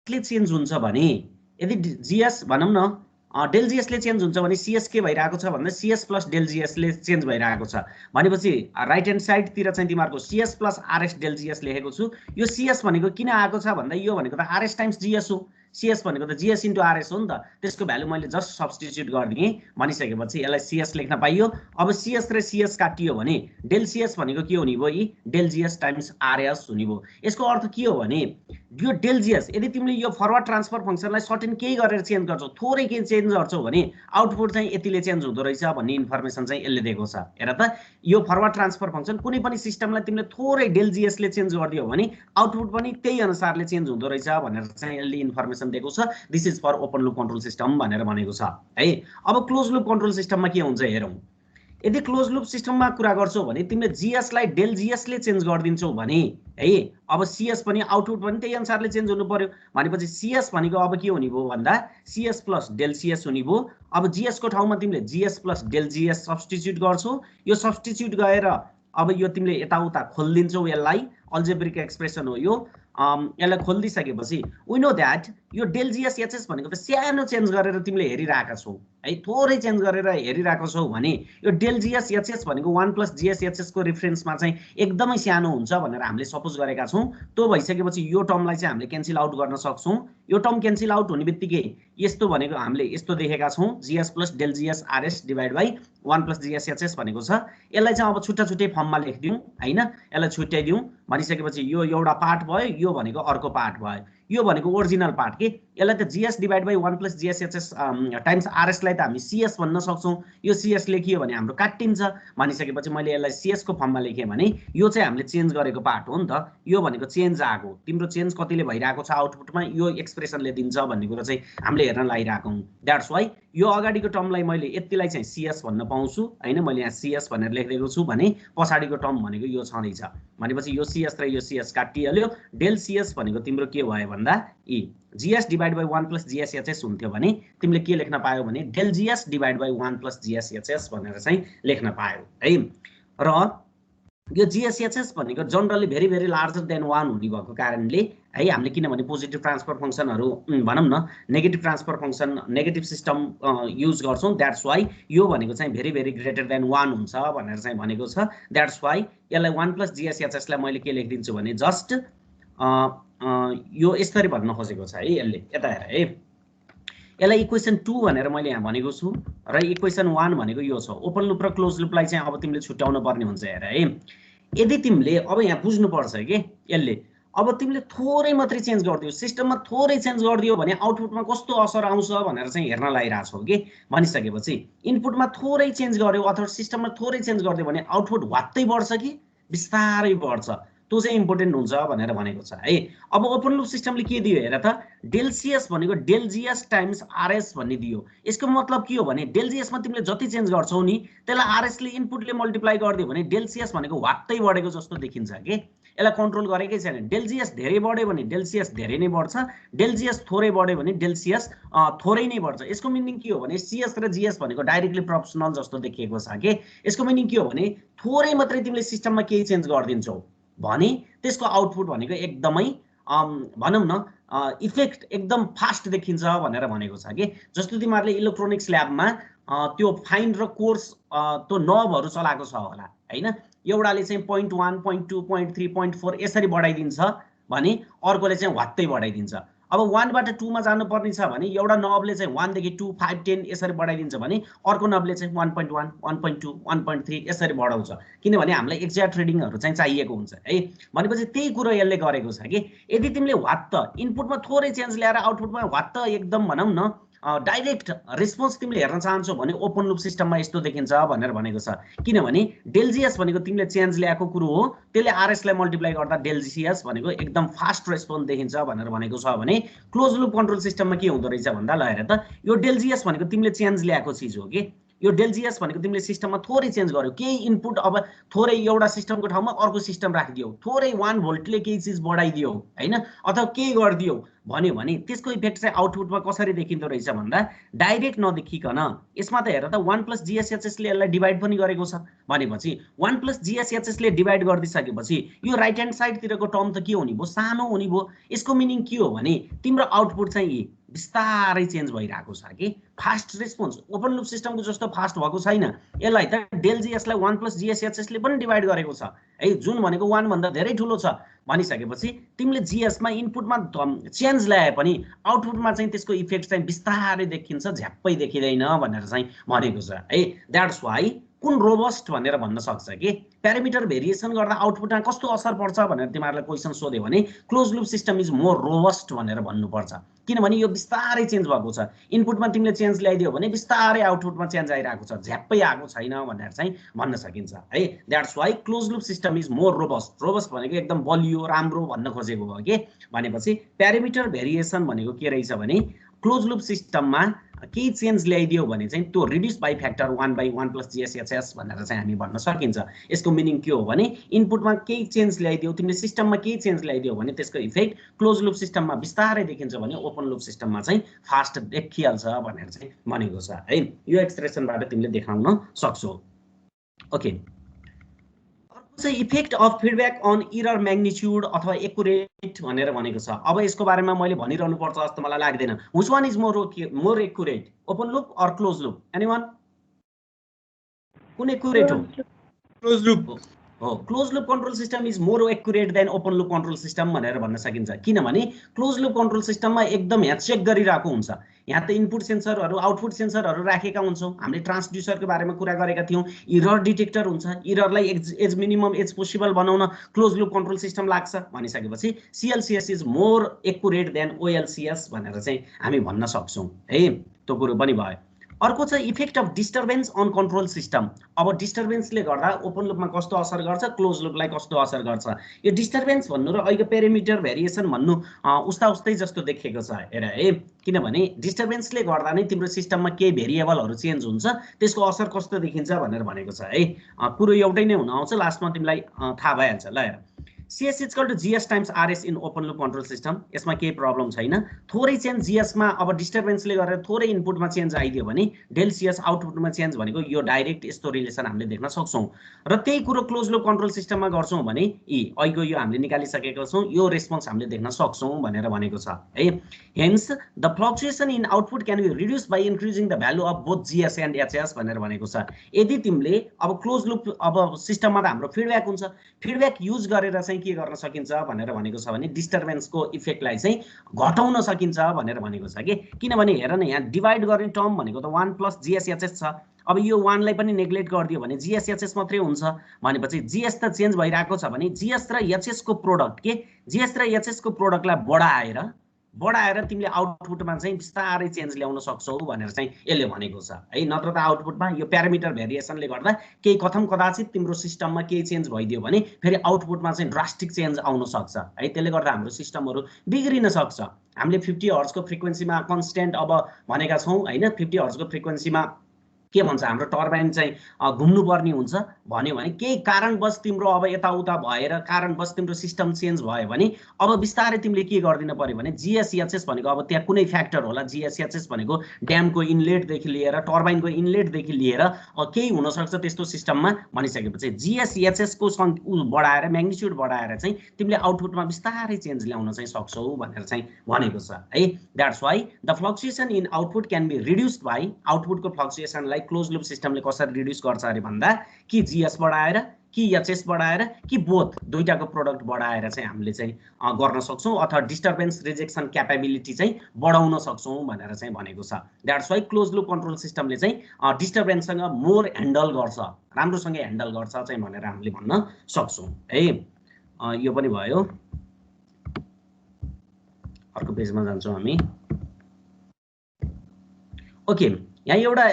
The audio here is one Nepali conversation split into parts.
ले चेन्ज हुन्छ भने यदि जीएस भनौं न डेल जीएस ले चेन्ज हुन्छ भने सीएस के भइरहेको छ भन्दा सीएस प्लस डेल जीएस ले चेन्ज भइरहेको छ भनेपछि राइट ह्यान्ड साइड तिर चाहिँ तिमीहरुको CS plus RS del GS लेखेको छु यो सीएस भनेको किन आएको छ भन्दा यो भनेको त आरएस टाइम्स जीएस हो सीएस भनेको त जीएस इन्टु आरएस हो नि त त्यसको भ्यालु मैले जस्ट सब्स्टिट्युट गर्दिए भनिसकेपछि यसलाई सीएस लेख्न पाइयो अब सीएस र सीएस काटियो भने डेल सीएस भनेको के हुने भयो यी डेल जीएस टाइम्स आरएस हुने भयो यसको अर्थ के हो भने यो डेल जीएस यदि तिमीले यो फरवर्ड ट्रान्सफर फंक्सनलाई सर्टेन केही गरेर चेन्ज गर्छौ थोरै के चेन्ज गर्छौ भने आउटपुट चाहिँ यतिले चेन्ज हुँदो रहेछ भन्ने इन्फर्मेसन चाहिँ यसले दिएको छ हेर त यो फरवर्ड ट्रान्सफर फंक्सन कुनै पनि सिस्टमलाई तिमीले थोरै डेल जीएस ले चेन्ज गरिदियो भने आउटपुट पनि त्यही अनुसारले चेन्ज हुँदो रहेछ भनेर चाहिँ यसले इन्फर्मेसन दिएको छ this is for open loop control system भनेर भनेको छ है अब क्लोज लुप कन्ट्रोल सिस्टममा के हुन्छ हेरौं यदि क्लोज लुप सिस्टममा कुरा गर्छौ भने तिमीले जीएस लाई डेल जीएस ले चेन्ज गर्दिन्छौ भने है अब सीएस पनि आउटपुट पनि त्यही अनुसारले चेन्ज हुनु पर्यो भनेपछि सीएस भनेको अब के हुने भयो भन्दा सीएस प्लस डेल सीएस हुने भयो अब जीएस को ठाउँमा तिमीले GS plus del GS substitute गर्छौ यो सब्स्टिट्युट गएर अब यो तिमीले यताउता खोल्दिन्छौ यसलाई अल्जेब्रिक एक्सप्रेसन हो यो यसलाई खोल्दिसकेपछि वी नो दैट यो डेल जीएस एचएस भनेको त सानो चेन्ज गरेर तिमीले हेरिरहेका छौ है थोरै चेन्ज गरेर हेरिरहेको छौ भने यो डेल जीएस एचएस भनेको 1 प्लस जीएस एचएस को रेफरेन्समा चाहिँ एकदमै सानो हुन्छ भनेर हामीले सपोज गरेका छौं त्यो भइसकेपछि यो टर्मलाई चाहिँ हामीले क्यान्सल आउट गर्न सक्छौं यो टर्म क्यान्सल आउट हुनेबित्तिकै यस्तो भनेको हामीले यस्तो देखेका छौं GS plus del GS RS divide by 1 plus GS HS भनेको छ यसलाई चाहिँ अब छुट्टा छुट्टै फर्ममा लेख्दियौ हैन यसलाई छुट्याइदियौ भनिसकेपछि यो एउटा पार्ट भयो यो भनेको अर्को पार्ट भयो यो भनेको ओरिजिनल पार्ट के यसलाई त GS divide by 1 plus GS HS times RS लाई त हामी सीएस भन्न सक्छौं यो सीएस लेखियो भने हाम्रो काटिन्छ भनिसकेपछि मैले यसलाई सीएस को फर्ममा लेखे भने यो चाहिँ हामीले चेन्ज गरेको पार्ट हो नि त यो भनेको चेन्ज आको तिम्रो चेन्ज कतिले भइराको छ आउटपुटमा यो एक्सप्रेसनले दिन्छ भन्ने कुरा चाहिँ हामीले हेर्न लागिराकौं दैट्स व्हाई यो अगाडिको टर्मलाई मैले यतिलाई चाहिँ सीएस भन्न पाउँछु हैन मैले यहाँ सीएस भनेर लेख्दिएको छु भने पछाडीको टर्म भनेको यो छँदै छ भनेपछि यो सीएस र यो सीएस काटिहाल्यो डेल सीएस भनेको तिम्रो के भयो भन्दा E GS divide by 1 plus GS HS हुन्थ्यो भने तिमीले के लेख्न पायौ भने del GS divide by 1 plus GS HS भनेर चाहिँ लेख्न पायौ है र यो जीएस एचएस भनेको generally very very larger than 1 हुने भएको कारणले है हामीले किनभने पोजिटिभ ट्रान्सफर फंक्सनहरु भनौं न negative transfer function negative system use गर्छौं दैट्स व्हाई यो भनेको चाहिँ भेरी भेरी ग्रेटर देन 1 हुन्छ भनेर चाहिँ भनेको छ दैट्स व्हाई यसलाई 1 प्लस जीएस एचएस लाई मैले के लेख्दिन्छु भने जस्ट यो यसरी भन्न खोजेको छ है यसले यता हेर है यसलाई इक्वेसन 2 भनेर मैले यहाँ भनेको छु र इक्वेसन 1 भनेको यो छ ओपन लुप र क्लोज लुपलाई चाहिँ अब तिमीले छुट्याउन पर्ने हुन्छ हेर है यदि तिमीले अब यहाँ बुझ्नु पर्छ के यसले अब तिमीले थोरै मात्रै चेन्ज गर्दियौ सिस्टममा थोरै चेन्ज गर्दियौ भने आउटपुटमा कस्तो असर आउँछ भनेर चाहिँ हेर्न लागिराछौ के भनिसकेपछि इनपुटमा थोरै चेन्ज गर्यो अथवा सिस्टममा थोरै चेन्ज गर्दियौ भने आउटपुट वात्तै बढ्छ कि बिस्तारै बढ्छ त्यो चाहिँ इम्पोर्टेन्ट हुन्छ भनेर भनेको छ है अब ओपन लुप सिस्टमले के दियो हेर त डेल सीएस भनेको डेल जीएस टाइम्स आरएस भन्ने दियो यसको मतलब के हो भने डेल जीएस मा तिमीले जति चेन्ज गर्छौ नि त्यसलाई आरएस ले इनपुटले मल्टिप्लाई गर्दियो भने डेल सीएस भनेको वात्तै बढेको जस्तो देखिन्छ के यसलाई कन्ट्रोल गरेकै छैन डेल जीएस धेरै बढ्यो भने डेल सीएस धेरै नै बढ्छ डेल जीएस थोरै बढ्यो भने डेल सीएस थोरै नै बढ्छ यसको मिनिङ के हो भने सीएस र जीएस भनेको डाइरेक्टली प्रोपोर्सनल जस्तो देखिएको छ के यसको मिनिङ के हो भने थोरै मात्रै तिमीले सिस्टममा केही चेन्ज गर्दिन्छौ भने त्यसको आउटपुट भनेको एकदमै भनौं न इफेक्ट एकदम फास्ट देखिन्छ भनेर भनेको छ के जस्तो तिमीहरुले इलेक्ट्रोनिक्स ल्याबमा त्यो फाइन र कोर्स त्यो नबहरु चलाएको छ होला हैन एउटाले चाहिँ 0.1 0.2 0.3 0.4 यसरी बढाइदिन्छ भने अर्कोले चाहिँ वात्तै बढाइदिन्छ अब 1 बाट 2 मा जानु पर्ने छ भने एउटा नबले चाहिँ 1 देखि 2 5 10 यसरी बढाइदिन्छ भने अर्को नबले चाहिँ 1.1 1.2 1.3 यसरी बढाउँछ किनभने हामीलाई एक्ज्याक्ट रिडिङहरु चाहिँ चाहिएको हुन्छ है भनेपछि त्यही कुरा यसले गरेको छ के यदि तिमीले वात्त इनपुटमा थोरै चेन्ज ल्याएर आउटपुटमा वात्त एकदम भनौं न डाइरेक्ट रेस्पोन्स तिमीले हेर्न चाहन्छौ भने ओपन लुप सिस्टममा यस्तो देखिन्छ भनेर भनेको छ किनभने डेल जीएस भनेको तिमीले चेन्ज ल्याएको कुरो हो त्यसले आरएस लाई मल्टिप्लाई गर्दा डेल जीएस भनेको एकदम फास्ट रेस्पोन्स देखिन्छ भनेर भनेको छ भने क्लोज लुप कन्ट्रोल सिस्टममा के हुँदो रहेछ भन्दा ल हेर त यो डेल जीएस भनेको तिमीले चेन्ज ल्याएको चीज हो के यो डेलजिएस भनेको तिमीले सिस्टममा थोरै चेन्ज गर्यो, केही इनपुट अब थोरै एउटा सिस्टमको ठाउँमा अर्को सिस्टम राखिदियो, थोरै 1 भोल्टले केही चिज बढाइदियो हैन, अथवा केही गरिदियो भन्यो भने त्यसको इफेक्ट चाहिँ आउटपुटमा कसरी देखिँदो रहेछ भन्दा डाइरेक्ट नदेखिकन यसमा त हेर त 1 + GSHS ले यसलाई डिभाइड पनि गरेको छ भनेपछि 1 + GSHS ले डिभाइड गरिदिसकेपछि यो राइट ह्यान्ड साइडतिरको टर्म त के हुने भयो, सानो हुने भयो। यसको मिनिङ के हो भने तिम्रो आउटपुट चाहिँ बिस्तारै चेन्ज भइरहेको छ कि फास्ट रेस्पोन्स ओपन लुप सिस्टमको जस्तो फास्ट भएको छैन। यसलाई त डेलजिएस लाई 1 + GSHS ले पनि डिभाइड गरेको छ है, जुन भनेको 1 भन्दा धेरै ठुलो छ भनिसकेपछि तिमीले जीएसमा इनपुटमा चेन्ज ल्याए पनि आउटपुटमा चाहिँ त्यसको इफेक्ट चाहिँ बिस्तारै देखिन्छ, झ्याप्पै देखिँदैन भनेर चाहिँ भनेको छ है। द्याट्स वाइ कुन रोबस्ट भनेर भन्न सक्छ कि प्यारामिटर भेरिएसन गर्दा आउटपुटमा कस्तो असर पर्छ भनेर तिमीहरूलाई क्वेसन सोध्यो भने close loop system is more robust भनेर भन्नुपर्छ, किनभने यो बिस्तारै चेन्ज भएको छ। इनपुटमा तिमीले चेन्ज ल्याइदियो भने बिस्तारै आउटपुटमा चेन्ज आइरहेको छ, झ्याप्पै आएको छैन भनेर चाहिँ भन्न सकिन्छ है। That's why close loop system is more robust. Robust भनेको एकदम बलियो राम्रो भन्न खोजेको हो कि भनेपछि प्यारामिटर भेरिएसन भनेको के रहेछ भने क्लोज लुप सिस्टममा केही चेन्ज ल्याइदियो भने चाहिँ त्यो रिड्युस बाई फ्याक्टर 1/1 + GSHS भनेर चाहिँ हामी भन्न सकिन्छ। यसको मिनिङ के हो भने इनपुटमा केही चेन्ज ल्याइदियो, तिमीले सिस्टममा केही चेन्ज ल्याइदियो भने त्यसको इफेक्ट क्लोज लुप सिस्टममा बिस्तारै देखिन्छ भने ओपन लुप सिस्टममा चाहिँ फास्ट देखिहाल्छ भनेर चाहिँ भनेको छ है। यो एक्सप्रेसनबाट तिमीले देखाउन सक्छौ। ओके, चाहिँ effect of feedback on error magnitude अथवा एक्युरेट भनेर भनेको छ। अब यसको बारेमा मैले भनिरहनु पर्छ जस्तो मलाई लाग्दैन। Which one is more accurate, open loop or close loop? Anyone? कुन एक्युरेट हो? क्लोज लुप हो। Close loop control system is more accurate than open loop control system भनेर भन्न सकिन्छ, किनभने क्लोज लुप कन्ट्रोल सिस्टममा एकदम यहाँ चेक गरिरहेको हुन्छ। यहाँ त इनपुट सेन्सरहरू आउटपुट सेन्सरहरू राखेका हुन्छौँ। हामीले ट्रान्सड्युसरको बारेमा कुरा गरेका थियौँ। इरर डिटेक्टर हुन्छ, इररलाई एज मिनिमम एज पोसिबल बनाउन क्लोज लुप कन्ट्रोल सिस्टम लाग्छ भनिसकेपछि CLCS is more accurate than OLCS भनेर चाहिँ हामी भन्न सक्छौँ है। त्यो कुरो पनि भयो। अर्को चाहिँ effect of disturbance on control system. अब डिस्टर्बेन्सले गर्दा ओपन लुपमा कस्तो असर गर्छ, क्लोज लुपलाई कस्तो असर गर्छ। यो डिस्टर्बेन्स भन्नु र अहिले पेरिमिटर भेरिएसन भन्नु उस्तै जस्तो देखेको छ हेर है, किनभने डिस्टर्बेन्सले गर्दा नै तिम्रो सिस्टममा केही भेरिएबलहरू चेन्ज हुन्छ, त्यसको असर कस्तो देखिन्छ भनेर भनेको छ है। कुरो एउटै नै हुन आउँछ, लास्टमा तिमीलाई थाहा भइहाल्छ। ल हेर, CS = GS × RS in open loop control system. यसमा केही प्रब्लम छैन। थोरै चेन्ज जीएसमा अब डिस्टर्बेन्सले गरेर थोरै इनपुटमा चेन्ज आइदियो भने डेल CS आउटपुटमा चेन्ज भनेको यो डाइरेक्ट यस्तो रिलेसन हामीले देख्न सक्छौँ। र त्यही कुरो क्लोज लुप कन्ट्रोल सिस्टममा गर्छौँ भने अहिलेको यो हामीले निकालिसकेका छौँ, यो रेस्पोन्स हामीले देख्न सक्छौँ भनेर भनेको छ है। Hence the fluctuation in output can be reduce by increasing the value of both GS and HS भनेर भनेको छ। यदि तिमीले अब क्लोज लुप अब सिस्टममा त हाम्रो फिडब्याक हुन्छ, फिडब्याक युज गरेर चाहिँ के गर्न सकिन्छ भनेर भनेको छ भने डिस्टर्बेन्सको इफेक्टलाई चाहिँ घटाउन सकिन्छ भनेर भनेको छ कि किनभने हेर न यहाँ डिभाइड गर्ने टर्म भनेको त 1 + GSHS छ। अब यो 1 लाई पनि नेग्लेक्ट गरिदियो भने GSHS मात्रै हुन्छ भनेपछि GS त चेन्ज भइरहेको छ भने GS र HS को प्रोडक्ट के GS र HS को प्रोडक्टलाई बढाएर तिमीले आउटपुटमा चाहिँ बिस्तारै चेन्ज ल्याउन सक्छौ भनेर चाहिँ यसले भनेको छ है। नत्र त आउटपुटमा यो प्यारामिटर भेरिएसनले गर्दा केही कथम कदाचित तिम्रो सिस्टममा केही चेन्ज भइदियो भने फेरि आउटपुटमा चाहिँ ड्रास्टिक चेन्ज आउन सक्छ है। त्यसले गर्दा हाम्रो सिस्टमहरू बिग्रिन सक्छ। हामीले 50 हर्ट्जको फ्रिक्वेन्सीमा कन्स्टेन्ट अब भनेका छौँ हैन, 50 हर्ट्जको फ्रिक्वेन्सीमा के भन्छ हाम्रो टर्बाइन चाहिँ घुम्नुपर्ने हुन्छ भन्यो भने केही कारणवश तिम्रो अब यताउता भएर कारणवश तिम्रो सिस्टम चेन्ज भयो भने अब बिस्तारै तिमीले के गर्दिन पर्यो भने GSHS भनेको अब त्यहाँ कुनै फ्याक्टर होला। GSHS भनेको ड्यामको इनलेटदेखि लिएर टर्बाइनको इनलेटदेखि लिएर केही हुनसक्छ त्यस्तो सिस्टममा भनिसकेपछि GSHS को बढाएर म्याग्निट्युड बढाएर चाहिँ तिमीले आउटपुटमा बिस्तारै चेन्ज ल्याउन चाहिँ सक्छौ भनेर चाहिँ भनेको छ है। That's why the fluctuation in output can be reduced by आउटपुटको फ्लक्चुएसनलाई क्लोज लुप सिस्टमले कसरी रिड्युस गर्छ अरे भन्दा कि GS बढाएर कि HS बढाएर कि बोथ दुईटाको प्रोडक्ट बढाएर चाहिँ हामीले चाहिँ गर्न सक्छौँ अथवा डिस्टर्बेन्स रिजेक्सन क्यापेबिलिटी चाहिँ बढाउन सक्छौँ भनेर चाहिँ भनेको छ। That's why close loop control सिस्टमले चाहिँ डिस्टर्बेन्ससँग मोर ह्यान्डल गर्छ, राम्रोसँग ह्यान्डल गर्छ चाहिँ भनेर हामीले भन्न सक्छौँ है। यो पनि भयो। अर्को पेजमा जान्छौँ हामी। ओके, यहाँ एउटा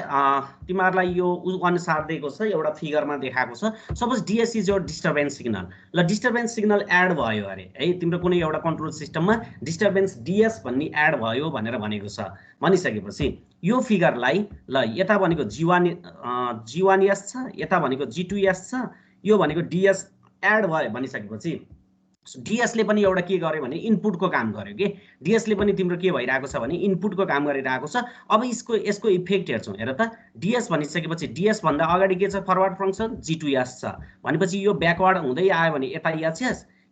तिमीहरूलाई यो अनुसार दिएको छ, एउटा फिगरमा देखाएको छ। Suppose DS is your disturbance signal. ल डिस्टर्बेन्स सिग्नल एड भयो अरे है, तिम्रो कुनै एउटा कन्ट्रोल सिस्टममा डिस्टर्बेन्स DS भन्ने एड भयो भनेर भनेको छ। भनिसकेपछि यो फिगरलाई ल यता भनेको G1S छ, यता भनेको G2S छ, यो भनेको DS एड भयो भनिसकेपछि डिएसले पनि एउटा के गर्यो भने इनपुटको काम गर्यो के डिएसले पनि तिम्रो के भइरहेको छ भने इनपुटको काम गरिरहेको छ। अब यसको इफेक्ट हेर्छौँ, हेर त डिएस भनिसकेपछि डिएस भन्दा अगाडि के छ फरवर्ड फङ्सन G2S छ भनेपछि यो ब्याकवर्ड हुँदै आयो भने यता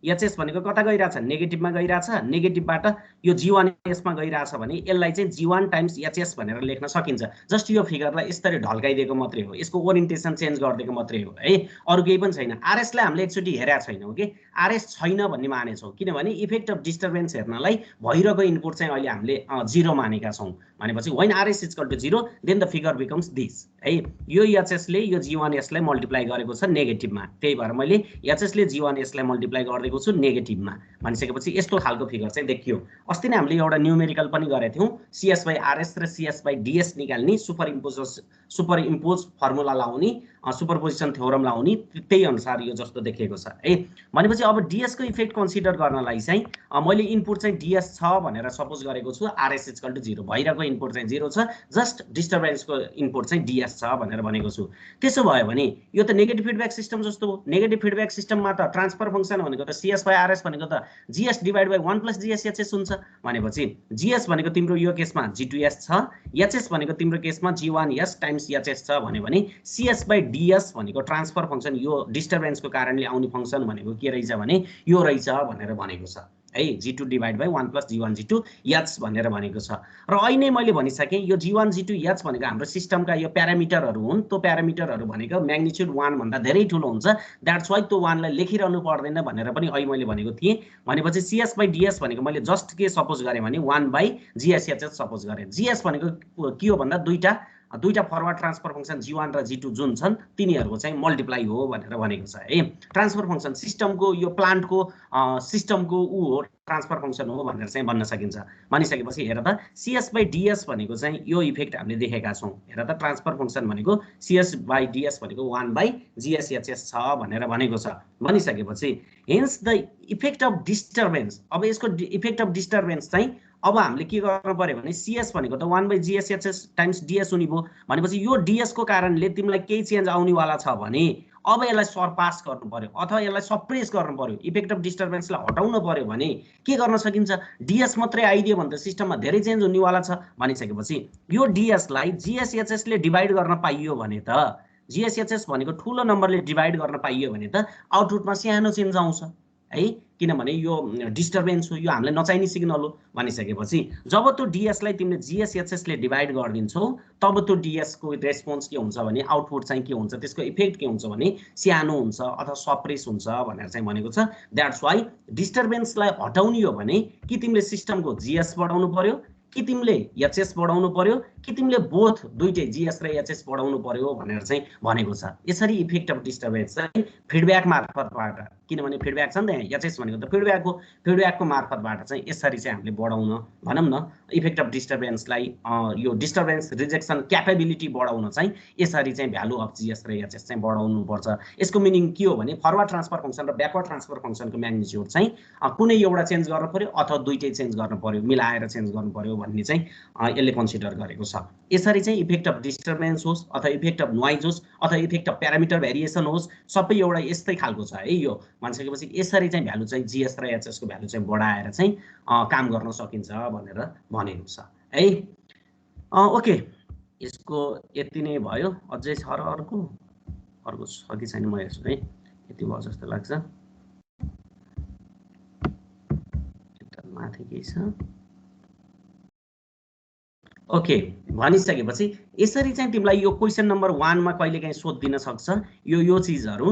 एचएस भनेको कता गइरहेछ नेगेटिभमा गइरहेछ, नेगेटिभबाट यो G1S मा गइरहेछ भने यसलाई चाहिँ G1 टाइम्स एचएस भनेर लेख्न सकिन्छ। जस्ट यो फिगरलाई यसरी ढल्काइदिएको मात्रै हो, यसको ओरिएन्टेसन चेन्ज गरिदिएको मात्रै हो है, अरु केही पनि छैन। आरएसलाई हामीले एकचोटि हेरेका छैनौँ कि आरएस छैन भन्ने मानेछौँ, किनभने इफेक्ट अफ डिस्टर्बेन्स हेर्नलाई भइरहेको इनपुट चाहिँ अहिले हामीले 0 मानेका छौँ भनेपछि when RS is equal to 0 then the figure becomes this है। यो एचएसले यो G1S लाई मल्टिप्लाई गरेको छ नेगेटिभमा, त्यही भएर मैले एचएसले G1S लाई मल्टिप्लाई गरिदिएको छु नेगेटिभमा भनिसकेपछि यस्तो खालको फिगर चाहिँ देखियो। अस्ति नै हामीले एउटा न्युमेरिकल पनि गरेका थियौँ, CS/RS र CS/DS निकाल्ने, सुपर इम्पोज फर्मुला लाउने, सुपरपोजिसन थ्योरम लाउने, त्यही अनुसार यो जस्तो देखिएको छ है। भनेपछि अब DS को इफेक्ट कन्सिडर गर्नलाई चाहिँ मैले इनपुट चाहिँ DS छ भनेर सपोज गरेको छु, RS इज इक्वल टु 0 भइरहेको इनपुट चाहिँ 0 छ, जस्ट डिस्टर्बेन्सको इनपुट चाहिँ DS छ भनेर भनेको छु। त्यसो भयो भने यो त नेगेटिभ फिडब्याक सिस्टम जस्तो हो। नेगेटिभ फिडब्याक सिस्टममा त ट्रान्सफर फङ्सन भनेको त CS/RS भनेको त GS डिभाइड बाइ 1 + GS/HS हुन्छ भनेपछि GS भनेको तिम्रो यो केसमा G2S छ, HS भनेको तिम्रो केसमा G1S टाइम्स HS छ भने CS/DS भनेको ट्रान्सफर फङ्सन यो डिस्टर्बेन्सको कारणले आउने फङ्सन भनेको के रहेछ भने यो रहेछ भनेर भनेको छ है। G2 divide by 1 + G1 G2 H भनेर भनेको छ। र अहिले मैले भनिसकेँ यो G1 G2 H भनेको हाम्रो सिस्टमका यो प्यारामिटरहरू हुन्। त्यो प्यारामिटरहरू भनेको म्याग्निट्युड 1 भन्दा धेरै ठुलो हुन्छ, द्याट्स वाइ त्यो 1 लाई लेखिरहनु पर्दैन भनेर पनि अहिले मैले भनेको थिएँ। भनेपछि CS/DS भनेको मैले जस्ट के सपोज गरेँ भने 1/GS/HS सपोज गरेँ। GS भनेको के हो भन्दा दुईटा फरवर्ड ट्रान्सफर फङ्सन G1 र G2 जुन छन् तिनीहरूको चाहिँ मल्टिप्लाई हो भनेर भनेको छ है। ट्रान्सफर फङ्सन सिस्टमको यो प्लान्टको सिस्टमको हो ट्रान्सफर फङ्सन हो भनेर चाहिँ भन्न सकिन्छ। भनिसकेपछि हेर त CS/DS भनेको चाहिँ यो इफेक्ट हामीले देखेका छौँ। हेर त ट्रान्सफर फङ्सन भनेको CS/DS भनेको 1/GS/HS छ भनेर भनेको छ। भनिसकेपछि hence the effect of disturbance, अब यसको इफेक्ट अफ डिस्टर्बेन्स चाहिँ अब हामीले के गर्नु पर्यो भने CS भनेको त 1/GS/HS टाइम्स DS हुने भयो भनेपछि यो DS को कारणले तिमीलाई केही चेन्ज आउनेवाला छ भने अब यसलाई सरपास गर्नु पर्यो अथवा यसलाई सप्रेस गर्नु पर्यो, इफेक्ट अफ डिस्टर्बेन्सलाई हटाउनु पर्यो भने के गर्न सकिन्छ? DS मात्रै आइदियो भने त सिस्टममा धेरै चेन्ज हुनेवाला छ भनिसकेपछि यो DS लाई GS/HS ले डिभाइड गर्न पाइयो भने त GS/HS भनेको ठुलो नम्बरले डिभाइड गर्न पाइयो भने त आउटपुटमा सानो चेन्ज आउँछ है, किनभने यो डिस्टर्बेन्स हो, यो हामीलाई नचाहिने सिग्नल हो। भनिसकेपछि जब त्यो DS लाई तिमीले GS/HS ले डिभाइड गरिदिन्छौ तब त्यो DS को रेस्पोन्स के हुन्छ भने आउटपुट चाहिँ के हुन्छ, त्यसको इफेक्ट के हुन्छ भने सानो हुन्छ अथवा सप्रेस हुन्छ भनेर चाहिँ भनेको छ। द्याट्स वाइ डिस्टर्बेन्सलाई हटाउने हो भने कि तिमीले सिस्टमको GS बढाउनु पर्यो, कि तिमीले HS बढाउनु पर्यो, कि तिमीले बोथ दुईटै GS र HS बढाउनु पर्यो भनेर चाहिँ भनेको छ। यसरी इफेक्ट अफ डिस्टर्बेन्स चाहिँ फिडब्याक मार्फतबाट, किनभने फिडब्याक छ नि त यहाँ, HS भनेको त फिडब्याक हो, फिडब्याकको मार्फतबाट चाहिँ यसरी चाहिँ हामीले बढाउन भनौँ न इफेक्ट अफ डिस्टर्बेन्सलाई यो डिस्टर्बेन्स रिजेक्सन क्यापेबिलिटी बढाउन चाहिँ यसरी चाहिँ भ्यालु अफ GS र HS चाहिँ बढाउनु पर्छ। यसको मिनिङ के हो भने फरवर्ड ट्रान्सफर फङ्सन र ब्याकवर्ड ट्रान्सफर फङ्सनको म्याग्निट्युड चाहिँ कुनै एउटा चेन्ज गर्नु पर्यो अथवा दुईटै चेन्ज गर्नु पर्यो, मिलाएर चेन्ज गर्नु पर्यो भन्ने चाहिँ यसले कन्सिडर गरेको छ। यसरी चाहिँ इफेक्ट अफ डिस्टर्बेन्स होस् अथवा इफेक्ट अफ नोइज होस् अथवा इफेक्ट अफ प्यारामिटर भेरिएसन होस् सबै एउटा यस्तै खालको छ है यो। भनिसकेपछि यसरी चाहिँ भ्यालु चाहिँ GS र HS को भ्यालु चाहिँ बढाएर चाहिँ काम गर्न सकिन्छ भनेर भनेको छ है। ओके, यसको यति नै भयो। अझै छ र अर्को छ कि छैन म हेर्छु है, यति भयो जस्तो लाग्छ। माथि के छ? ओके, भनिसकेपछि यसरी चाहिँ तिमीलाई यो क्वेसन नम्बर 1 मा कहिलेकाहीँ सोधिदिन सक्छ यो चिजहरू।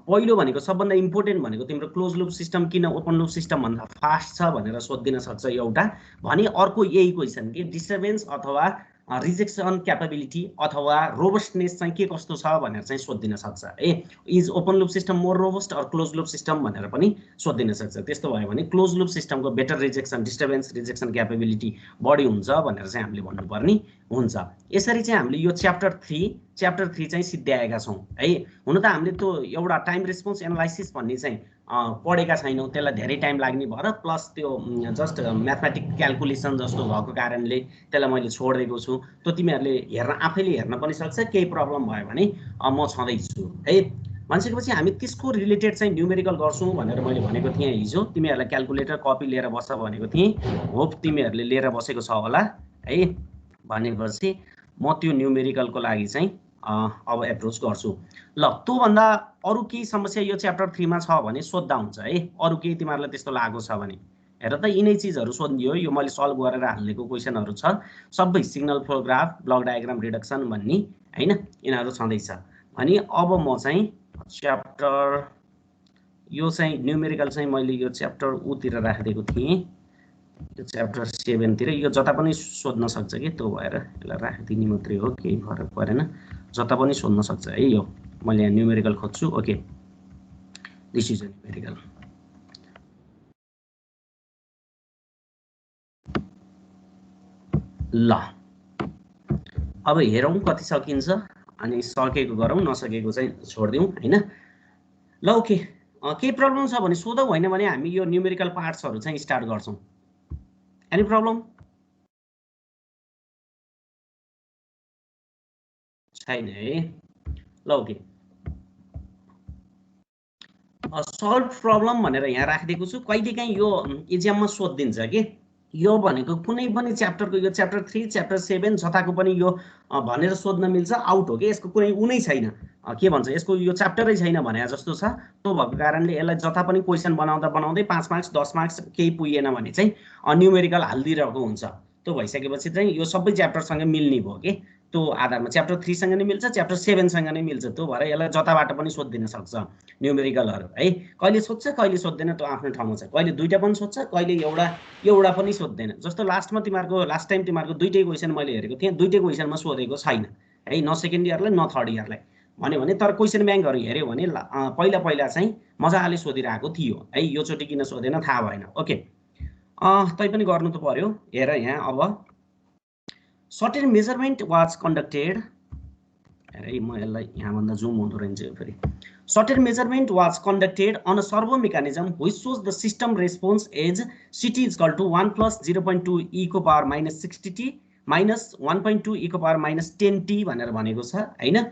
पहिलो भनेको सबभन्दा इम्पोर्टेन्ट भनेको तिम्रो क्लोज लुप सिस्टम किन ओपन लुप सिस्टम भन्दा फास्ट छ भनेर सोधिदिन सक्छ एउटा। भने अर्को यही क्वेसन कि डिस्टर्बेन्स अथवा रिजेक्सन क्यापेबिलिटी अथवा रोबस्टनेस चाहिँ के कस्तो छ भनेर चाहिँ सोधिदिन सक्छ है। Is open loop system more robust or close loop system भनेर पनि सोधिदिन सक्छ। त्यस्तो भयो भने क्लोज लुप सिस्टमको better rejection disturbance rejection capability बढी हुन्छ भनेर चाहिँ हामीले भन्नुपर्ने हुन्छ। यसरी चाहिँ हामीले यो च्याप्टर 3 च्याप्टर 3 चाहिँ सिद्ध्याएका छौँ है। हुन त हामीले त्यो एउटा टाइम रेस्पोन्स एनालाइसिस भन्ने चाहिँ पढेका छैनौँ, त्यसलाई धेरै टाइम लाग्ने भएर प्लस त्यो जस्ट म्याथमेटिक क्यालकुलेसन जस्तो भएको कारणले त्यसलाई मैले छोडिदिएको छु। त्यो तिमीहरूले आफैले हेर्न पनि सक्छ, केही प्रब्लम भयो भने म छँदैछु है। भनिसकेपछि हामी त्यसको रिलेटेड चाहिँ न्युमेरिकल गर्छौँ भनेर मैले भनेको थिएँ हिजो। तिमीहरूलाई क्यालकुलेटर कपी लिएर बस भनेको थिएँ, होप तिमीहरूले लिएर बसेको छ होला है। भनेपछि म त्यो न्युमेरिकलको लागि चाहिँ अब एप्रोच गर्छु। ल त्योभन्दा अरू केही समस्या यो च्याप्टर 3 मा छ भने सोद्धा हुन्छ है। अरू केही तिमीहरूलाई त्यस्तो लागेको छ भने हेर त, यिनै चिजहरू सोध्ने हो। यो मैले सल्भ गरेर हालेको क्वेसनहरू छ सबै, signal flow graph, block diagram reduction भन्ने हैन, यिनीहरू छँदैछ। अनि अब म चाहिँ च्याप्टर यो चाहिँ न्युमेरिकल चाहिँ मैले यो च्याप्टर उतिर राखिदिएको थिएँ, यो च्याप्टर 7 तिर। यो जता पनि सोध्न सक्छ कि, त्यो भएर यसलाई राखिदिने मात्रै हो, केही फरक परेन, जता पनि सोध्न सक्छ है। यो मैले यहाँ न्युमेरिकल खोज्छु। Okay, this is a numerical. ल अब हेरौँ कति सकिन्छ, अनि सकेको गरौँ, नसकेको चाहिँ छोडिदिउँ हैन। ल ओके, केही प्रब्लम छ भने सोधौ, होइन भने हामी यो न्युमेरिकल पार्ट्सहरू चाहिँ स्टार्ट गर्छौँ। एनी प्रब्लम छैन है। ल ओके, सल्भ प्रब्लम भनेर यहाँ राखिदिएको छु। कहिलेकाहीँ यो इक्जाममा सोधिदिन्छ कि यो भनेको कुनै पनि च्याप्टरको, यो च्याप्टर 3 च्याप्टर 7 जताको पनि यो भनेर सोध्न मिल्छ, आउट हो कि यसको कुनै उनै छैन, के भन्छ यसको यो च्याप्टरै छैन भने जस्तो छ। त्यो भएको कारणले यसलाई जता पनि क्वेसन बनाउँदा बनाउँदै 5 मार्क्स 10 मार्क्स केही पुगेन भने चाहिँ न्युमेरिकल हालिदिरहेको हुन्छ। त्यो भइसकेपछि चाहिँ यो सबै च्याप्टरसँग मिल्ने भयो कि, त्यो आधारमा च्याप्टर 3 सँग नै मिल्छ, च्याप्टर 7 सँग नै मिल्छ। त्यो भएर यसलाई जताबाट पनि सोधिदिन सक्छ न्युमेरिकलहरू है। कहिले सोध्छ कहिले सोध्दैन त्यो आफ्नो ठाउँमा छ, कहिले दुईटा पनि सोध्छ, कहिले एउटा पनि सोध्दैन। जस्तो लास्टमा तिमीहरूको लास्ट टाइम तिमीहरूको दुईटै क्वेसन मैले हेरेको थिएँ, दुईटै क्वेसनमा सोधेको छैन है, न सेकेन्ड इयरलाई न थर्ड इयरलाई भन्यो भने। तर क्वेसन ब्याङ्कहरू हेऱ्यो भने पहिला पहिला चाहिँ मजाले सोधिरहेको थियो है, योचोटि किन सोधेन थाहा भएन। ओके, तैपनि गर्नु त पर्यो। हेर यहाँ अब सर्टेन मेजरमेन्ट वाज कन्डक्टेड, हेर म यसलाई यहाँभन्दा जुम हुँदो रहेछ यो फेरि। Certain measurement was conducted on a servo mechanism which shows the system response as Ct is equal to 1 plus 0.2 e को power minus 60t minus 1.2 e को power minus 10t भनेर भनेको छ हैन।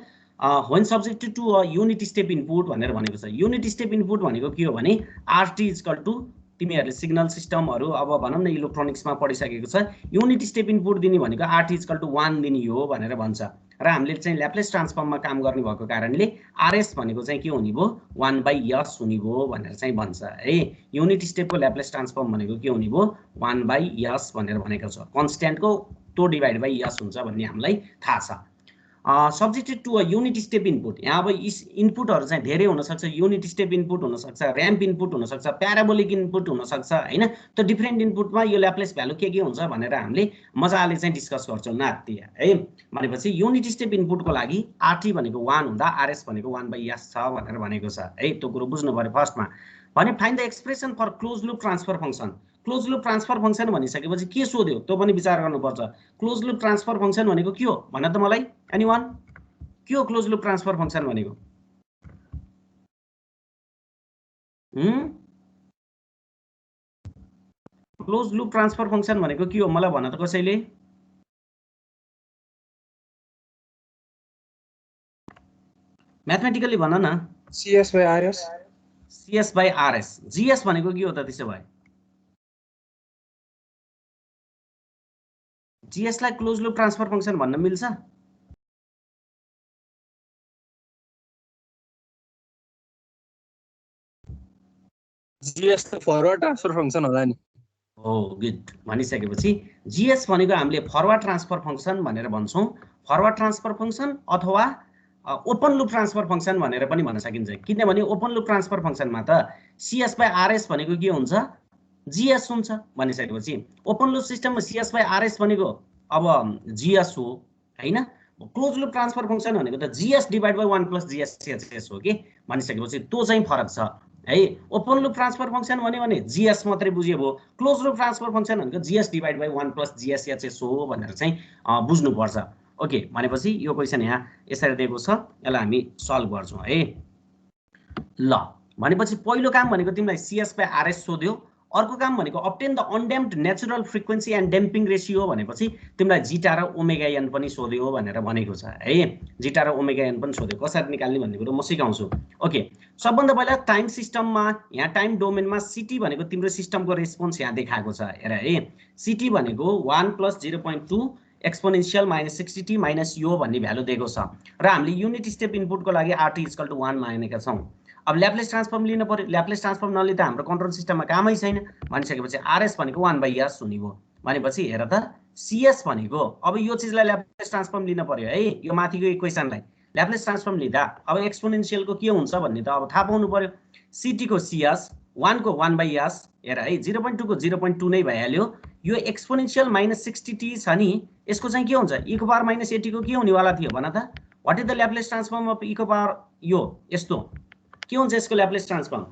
when subjected to a unit step input भनेर भनेको छ। unit step input भनेको के हो भने RT is equal to, तिमीहरूले सिग्नल सिस्टमहरू अब भनौँ न इलेक्ट्रोनिक्समा पढिसकेको छ, युनिट स्टेप इनपुट दिने भनेको RT is equal to 1 दिने हो भनेर भन्छ। र हामीले चाहिँ ल्याप्लेस ट्रान्सफर्ममा काम गर्ने भएको कारणले RS भनेको चाहिँ के हुने भयो, 1/s हुने भयो भनेर चाहिँ भन्छ है। युनिट स्टेपको ल्याप्लेस ट्रान्सफर्म भनेको के हुने भयो, 1/s भनेर भनेको छ। कन्स्ट्यान्टको त्यो डिभाइड बाई s हुन्छ भन्ने हामीलाई थाहा छ। Subjected to a unit step input, यहाँ अब इनपुटहरू चाहिँ धेरै हुनसक्छ। युनिट स्टेप इनपुट हुनसक्छ, ऱ्याम्प इनपुट हुनसक्छ, प्याराबोलिक इनपुट हुनसक्छ हैन। त्यो डिफ्रेन्ट इनपुटमा यो ल्याप्लेस भ्यालु के हुन्छ भनेर हामीले मजाले चाहिँ डिस्कस गर्छौँ नाति है। भनेपछि युनिट स्टेप इनपुटको लागि RT भनेको 1 हुँदा RS भनेको 1/s छ भनेर भनेको छ है। त्यो कुरो बुझ्नु पर्यो फर्स्टमा। भने find the expression for close loop transfer function. Close loop transfer function भनिसकेपछि के सोध्यो त्यो पनि विचार गर्नुपर्छ। क्लोज लुप ट्रान्सफर फङ्सन भनेको के हो भन त मलाई, एनीवन? के हो क्लोज लुप ट्रान्सफर फङ्सन भनेको? क्लोज लुप ट्रान्सफर फङ्सन भनेको के हो मलाई भन त कसैले। म्याथमेटिकली भन न। CS/RS। CS/RS। GS भनेको के हो त त्यसो भए? GS लाई क्लोज लुप ट्रान्सफर फङ्सन भन्न मिल्छ? GS त फरवर्ड ट्रान्सफर फङ्सन होला नि। हो, गुड। भनिसकेपछि GS भनेको हामीले फरवर्ड ट्रान्सफर फङ्सन भनेर भन्छौँ। फरवर्ड ट्रान्सफर फङ्सन अथवा ओपन लुप ट्रान्सफर फङ्सन भनेर पनि भन्न सकिन्छ। किनभने ओपन लुप ट्रान्सफर फङ्सनमा त CS/RS भनेको के हुन्छ, GS हुन्छ। भनिसकेपछि ओपन लुप सिस्टममा CS/RS भनेको अब GS हो हैन। क्लोज लुप ट्रान्सफर फङ्सन भनेको त GS divide by 1 plus GS हो कि। भनिसकेपछि त्यो चाहिँ फरक छ है। ओपन लुप ट्रान्सफर फङ्सन भन्यो भने GS मात्रै बुझ्यो भयो। क्लोज लुप ट्रान्सफर फङ्सन भनेको GS divide by 1 plus GS हो भनेर चाहिँ बुझ्नुपर्छ। ओके, भनेपछि यो क्वेसन यहाँ यसरी दिएको छ, यसलाई हामी सल्भ गर्छौँ है। ल भनेपछि पहिलो काम भनेको तिमीलाई CS/RS सोध्यो, अर्को काम भनेको obtain the undamped natural frequency and damping ratio भनेपछि तिमीलाई जीटा र ओमेगा एन पनि सोध्यो भनेर भनेको छ है। जीटा र ओमेगा एन पनि सोध्यो, कसरी निकाल्ने भन्ने कुरो म सिकाउँछु। ओके, सबभन्दा पहिला टाइम सिस्टममा यहाँ टाइम डोमेनमा सिटी भनेको तिम्रो सिस्टमको रेस्पोन्स यहाँ देखाएको छ हेर है। सिटी भनेको 1 + 0.2 एक्सपोनेन्शियल -60t - यो भन्ने भ्यालु दिएको छ र हामीले युनिट स्टेप इनपुटको लागि RT = 1 मानेका छौँ। अब ल्याप्लेस ट्रान्सफर्म लिन पर्यो, ल्याप्लेस ट्रान्सफर्म नलिँदा हाम्रो कन्ट्रोल सिस्टममा कामै छैन। भनिसकेपछि RS भनेको 1/S हुने भयो। भनेपछि हेर त CS भनेको अब यो चिजलाई ल्याप्लेस ट्रान्सफर्म लिन पर्यो है। यो माथिको इक्वेसनलाई ल्याप्लेस ट्रान्सफर्म लिँदा अब एक्सपोनेन्शियलको के हुन्छ भन्ने त अब थाहा पाउनु पर्यो। सिटी को CS, 1 को 1/S हेर है, 0.2 को 0.2 नै भइहाल्यो। यो एक्सपोनेन्शियल -60t छ नि, यसको चाहिँ के हुन्छ, e को पावर -80 को के हुनेवाला थियो भन त। What is the Laplace transform of e को पावर, यो यस्तो के हुन्छ यसको ल्याप्लेस ट्रान्सफर्म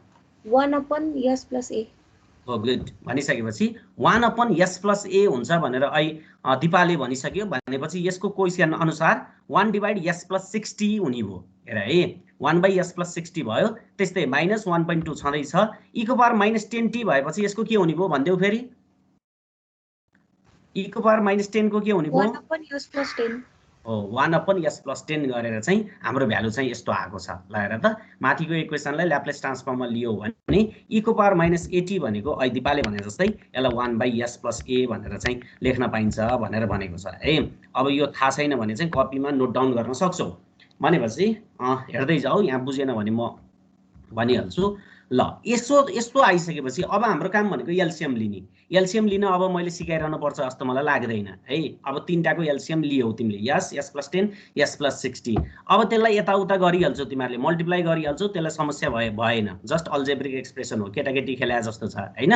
1/S + A। हो गुड, भनिसकेपछि 1/S + A हुन्छ भनेर अहिले दिपाले भनिसक्यो। भनेपछि यसको क्वेसन अनुसार 1/S + 60 हुने भयो हेर है। 1/S + 60 भयो। त्यस्तै -1.2 छँदैछ, e को पावर -10t भएपछि यसको के हुने भयो भन्देऊ फेरि। e को पावर -10 को के हुने भयो 1/S + 10 हो। 1/S + 10 गरेर चाहिँ हाम्रो भ्यालु चाहिँ यस्तो आएको छ। ल हेर त, माथिको इक्वेसनलाई ल्याप्लेस ट्रान्सफर्ममा लियो भने e को पावर -80 भनेको अहिले दिपाले भने जस्तै यसलाई 1/S + A भनेर चाहिँ लेख्न पाइन्छ भनेर भनेको छ है। अब यो थाहा छैन भने चाहिँ कपीमा नोट डाउन गर्न सक्छौ। भनेपछि हेर्दै जाऊ, यहाँ बुझेन भने म भनिहाल्छु। ल यस्तो आइसकेपछि अब हाम्रो काम भनेको एलसीएम लिने। एलसीएम लिन अब मैले सिकाइरहनु पर्छ जस्तो मलाई लाग्दैन है। अब तीनटाको एलसीएम लियौ तिमीले, S + 10 S + 60। अब त्यसलाई यताउता गरिहाल्छौ, तिमीहरूले मल्टिप्लाई गरिहाल्छौ, त्यसलाई समस्या भएन। जस्ट अल्जेब्रिक एक्सप्रेसन हो, केटाकेटी खेलाए जस्तो छ हैन।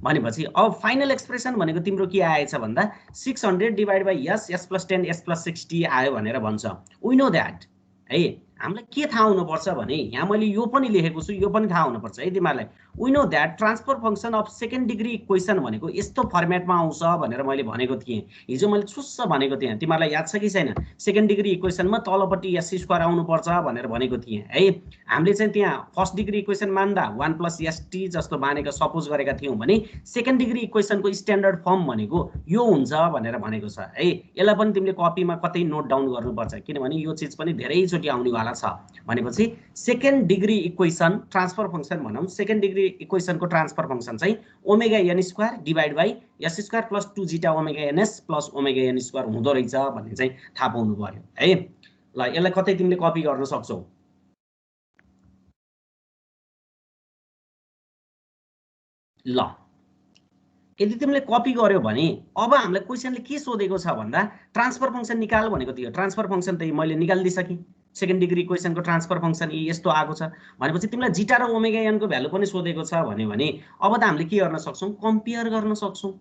भनेपछि अब फाइनल एक्सप्रेसन भनेको तिम्रो के आएछ भन्दा 600 / S + 10 S + 60 आयो भनेर भन्छ। वी नो द्याट है। हामीलाई के थाहा हुनुपर्छ भने यहाँ मैले यो पनि लेखेको छु, यो पनि थाहा हुनुपर्छ है तिमीहरूलाई। We know that transfer function of second degree equation भनेको यस्तो फर्मेटमा आउँछ भनेर मैले भनेको थिएँ हिजो। मैले छुस्स भनेको थिएँ, तिमीहरूलाई याद छ कि छैन? सेकेन्ड डिग्री इक्वेसनमा तलपट्टि S² आउनुपर्छ भनेर भनेको थिएँ है। हामीले चाहिँ त्यहाँ फर्स्ट डिग्री इक्वेसन मान्दा 1 + ST जस्तो मानेको सपोज गरेका थियौँ भने सेकेन्ड डिग्री इक्वेसनको स्ट्यान्डर्ड फर्म भनेको यो हुन्छ भनेर भनेको छ है। यसलाई पनि तिमीले कपीमा कतै नोट डाउन गर्नुपर्छ, किनभने यो चिज पनि धेरैचोटि आउनेवाला छ। भनेपछि second degree equation transfer function भनौँ, सेकेन्ड डिग्री इक्वेसनको ट्रान्सफर फङ्सन चाहिँ ω(n² / S² + 2 ζ ω(ns) + ω(n²) हुँदो रहेछ भन्ने चाहिँ थाहा पाउनु पर्यो है। ल यसलाई कतै तिमीले कपी गर्न सक्छौ। ल यदि तिमीले कपी गर्यो भने अब हामीलाई क्वेसनले के सोधेको छ भन्दा ट्रान्सफर फङ्सन निकाल भनेको थियो। ट्रान्सफर फङ्सन त मैले निकालिदिसकेँ। सेकेन्ड डिग्री इक्वेसनको ट्रान्सफर फङ्सन यस्तो आएको छ। भनेपछि तिमीलाई जीटा र ओमेगा एनको भ्यालु पनि सोधेको छ भने अब त हामीले के गर्न सक्छौँ, कम्पेयर गर्न सक्छौँ।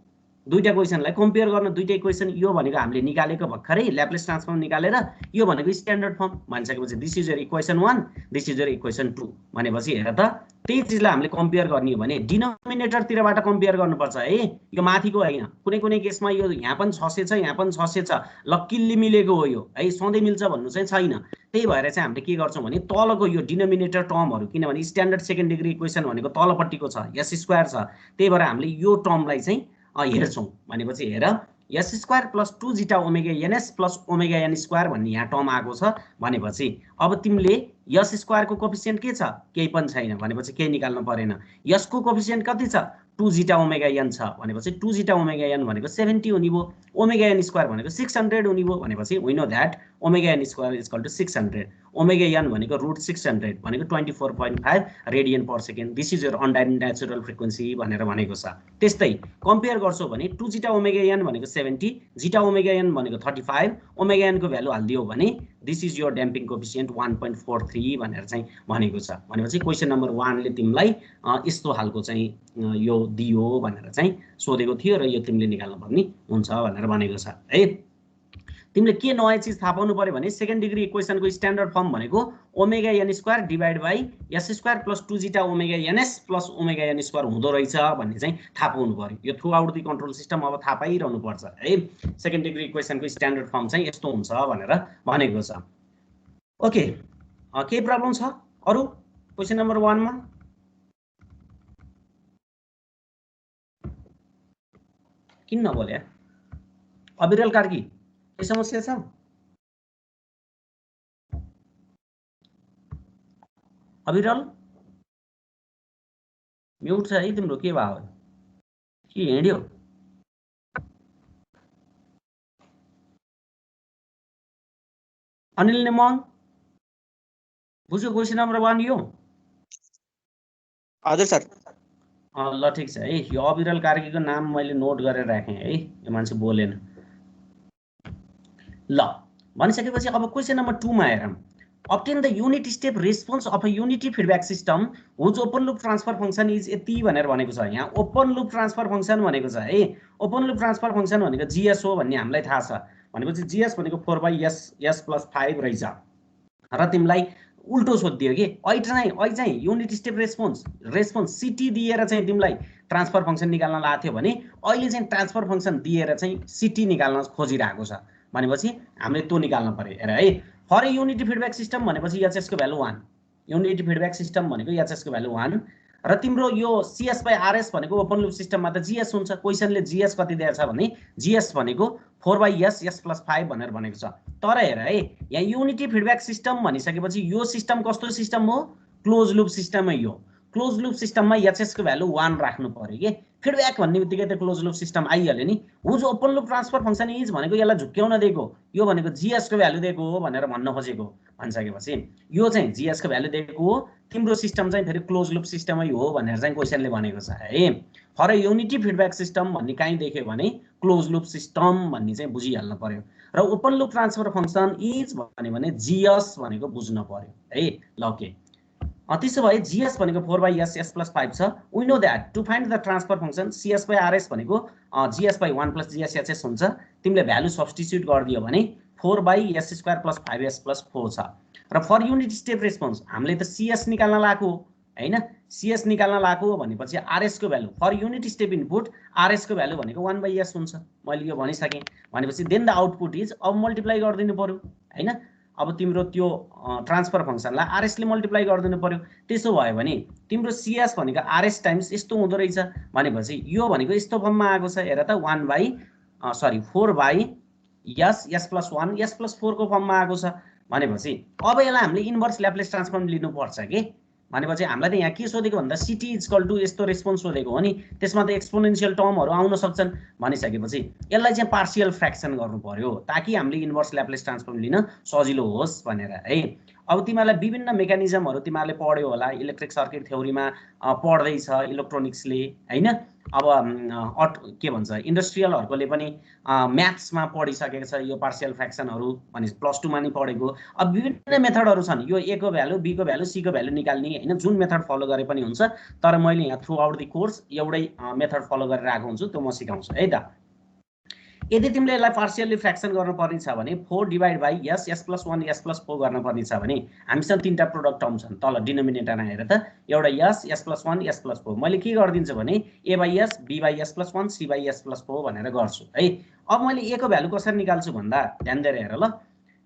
दुईटा क्वेसनलाई कम्पेयर गर्न, दुईटा इक्वेसन यो भनेको हामीले निकालेको भर्खरै ल्याप्लेस ट्रान्सफर्म निकालेर यो भनेको स्ट्यान्डर्ड फर्म भनिसकेपछि this is your equation 1, this is your equation 2। भनेपछि हेर त त्यही चिजलाई हामीले कम्पेयर गर्ने हो भने डिनोमिनेटरतिरबाट कम्पेयर गर्नुपर्छ है। यो माथिको होइन, कुनै कुनै केसमा यो यहाँ पनि 600 छ, यहाँ पनि 600 छ, लक्किल्ली मिलेको हो यो है, सधैँ मिल्छ भन्नु चाहिँ छैन। त्यही भएर चाहिँ हामीले के गर्छौँ भने तलको यो डिनोमिनेटर टर्महरू, किनभने स्ट्यान्डर्ड सेकेन्ड डिग्री इक्वेसन भनेको तलपट्टिको छ, S² छ, त्यही भएर हामीले यो टर्मलाई चाहिँ हेर्छौँ। भनेपछि हेर S² + 2 ζ ω(ns) + ω(n²) भन्ने यहाँ टर्म आएको छ। भनेपछि अब तिमीले S² को कोफिसिएन्ट के छ, केही पनि छैन। भनेपछि केही निकाल्नु परेन। S को कोफिसिएन्ट कति छ, 2 ζ ω(n) छ। भनेपछि 2 ζ ω(n) भनेको 70 हुने भयो, ω(n² भनेको 600 हुने भयो। भनेपछि we know that ω(n² = 600, ω(n) भनेको √600 भनेको 24.5 radian per second. This is your undamped natural frequency भनेर भनेको छ। त्यस्तै कम्पेयर गर्छौ भने 2 ζ ω(n) भनेको 70, ζ ω(n) भनेको 35, ω(n) को भ्यालु हाल्दियौ भने दिस इज योर ड्याम्पिङ कोफिसिएन्ट 1.43 भनेर चाहिँ भनेको छ। भनेपछि क्वेसन नम्बर 1 ले तिमीलाई यस्तो खालको चाहिँ यो दियो भनेर चाहिँ सोधेको थियो र यो तिमीले निकाल्नु पर्ने हुन्छ भनेर भनेको छ है। तिमीले के नयाँ चिज थाहा पाउनु पर्यो भने सेकेन्ड डिग्री इक्वेसनको स्ट्यान्डर्ड फर्म भनेको omega N square divide by S square plus 2 zeta omega NS plus omega N square हुँदो रहेछ भन्ने चाहिँ थाहा पाउनु पर्यो। यो throughout the control system अब थाहा पाइरहनु पर्छ है। सेकेन्ड डिग्री इक्वेसनको स्ट्यान्डर्ड फर्म चाहिँ यस्तो हुन्छ भनेर भनेको छ। ओके, केही प्रब्लम छ अरु? क्वेसन नम्बर 1 मा किन नबोले? अविरल कार्की के समस्या छ? अविरल म्युट छ है तिम्रो, के भयो? के हिँड्यो? अनिल नेमङ बुझ्यो क्वेसन नम्बर 1 यो? हजुर सर। ल ठिक छ है। यो अविरल कार्कीको नाम मैले नोट गरेर राखेँ है, यो मान्छे बोलेन। ल भनिसकेपछि अब क्वेसन नम्बर 2 मा हेरौँ। obtain the unit step response of a unity feedback system whose open loop transfer function is यति भनेर भनेको छ। यहाँ ओपन लुप ट्रान्सफर फंक्सन भनेको छ है। ओपन लुप ट्रान्सफर फंक्सन भनेको जीएस हो भन्ने हामीलाई थाहा छ। भनेपछि जीएस भनेको 4/s plus 5 रहेछ। र तिमीलाई उल्टो सोधिदियो कि अहिले चाहिँ युनिट स्टेप रेस्पोन्स सिटी दिएर चाहिँ तिमीलाई ट्रान्सफर फंक्सन निकाल्न लाएको थियो भने अहिले चाहिँ ट्रान्सफर फंक्सन दिएर चाहिँ सिटी निकाल्न खोजिरहेको छ। भनेपछि हामीले त्यो निकाल्न पर्यो। हेर है, फर युनिटी फिडब्याक सिस्टम भनेपछि एचएस को भ्यालु 1, युनिटी फिडब्याक सिस्टम भनेको एचएस को भ्यालु 1 र तिम्रो यो सीएस बाइ आरएस भनेको ओपन लुप सिस्टममा त जीएस हुन्छ। क्वेशनले जीएस कति दिएको छ भने जीएस भनेको 4/s s plus 5 भनेर भनेको छ। तर हेर है, यहाँ युनिटी फिडब्याक सिस्टम भनिसकेपछि यो सिस्टम कस्तो सिस्टम हो? क्लोज लुप सिस्टम है यो। क्लोज लुप सिस्टममा एचएस को भ्यालु 1 राख्नु पर्यो के। फिडब्याक भन्ने बित्तिकै त क्लोज लुप सिस्टम आइहाल्यो नि। Whose open loop transfer function is भनेको यसलाई झुक्क्याउन दिएको, यो भनेको जीएस को भ्यालु दिएको हो भनेर भन्न खोजेको। भनिसकेपछि यो चाहिँ जीएस को भ्यालु दिएको हो, तिम्रो सिस्टम चाहिँ फेरि क्लोज लुप सिस्टमै हो भनेर चाहिँ क्वेशनले भनेको छ है। फर युनिटी फिडब्याक सिस्टम भन्ने कहीँ देख्यो भने क्लोज लुप सिस्टम भन्ने चाहिँ बुझिहाल्नु पर्यो। र open loop transfer function is भन्यो भने जीएस भनेको बुझ्नु पर्यो है। ल के त्यसो भए जीएस भनेको 4/s s plus 5 छ। We know that to find the transfer function cs by RS भनेको gs by 1 plus gs hs हुन्छ। तिमीले भ्यालु सब्स्टिट्युट गरिदियो भने 4/s square plus 5s plus 4 छ। र फर युनिट स्टेप रेस्पोन्स हामीले त cs निकाल्न लाएको हो हैन। cs निकाल्न लाएको भनेपछि आरएस को value for unit step input RS को भ्यालु भनेको 1/s हुन्छ। मैले यो भनिसकेँ। भनेपछि देन द आउटपुट इज अब मल्टिप्लाई गरिदिनु पर्यो हैन। अब तिम्रो त्यो ट्रान्सफर फंक्सनलाई आरएस ले मल्टिप्लाई गरिदिनु पर्यो। त्यसो भयो भने तिम्रो सीएस भनेको आरएस टाइम्स यस्तो हुँदो रहेछ। भनेपछि यो भनेको यस्तो फर्ममा आएको छ। हेर त 4/s s plus 1 s plus 4 को फर्ममा आएको छ। भनेपछि अब यसलाई हामीले इन्भर्स ल्याप्लेस ट्रान्सफर्म लिनुपर्छ के। भनेपछि हामीलाई त यहाँ के सोधेको भन्दा सिटी इक्वल टु यस्तो रेस्पोन्स सोधेको हो नि। त्यसमा त एक्सपोनेन्शियल टर्महरु आउन सक्छन्। भनिसकेपछि यसलाई चाहिँ पार्शियल फ्र्याक्सन गर्नु पर्यो ताकि हामीले इन्भर्स ल्याप्लेस ट्रान्सफर्म लिन सजिलो होस् भनेर है। अब तिमीलाई विभिन्न मेकानिजमहरु तिमीले पढ्यौ होला, इलेक्ट्रिक सर्किट थ्योरीमा पढ्दै छ इलेक्ट्रोनिक्सले हैन। अब के भन्छ इन्डस्ट्रियलहरुकोले पनि म्याथ्समा पढिसकेको छ यो पार्शियल फ्र्याक्सनहरु भने +2 मा नि पढेको। अब विभिन्न मेथडहरु छन् यो a को भ्यालु b को भ्यालु c को भ्यालु निकाल्ने हैन। जुन मेथड फलो गरे पनि हुन्छ। तर मैले यहाँ थ्रु आउट द कोर्स एउटै मेथड फलो गरेर आएको हुन्छु, त्यो म सिकाउँछु है त। यदि तिमीले यसलाई पार्शियली फ्र्याक्सन गर्न पर्ने छ भने 4 divide by s s plus 1 s plus 4 गर्न पर्ने छ भने हामीसँग तीनटा प्रोडक्ट टर्म छन्। तल डिनोमिनेटरमा हेर त एउटा s s plus 1 s plus 4। मैले के गर्दिन्छु भने a/s b/s plus 1 c/s plus 4 भनेर गर्छु है। अब मैले a को भ्यालु कसरी निकाल्छु भन्दा ध्यान दिएर हेर ल।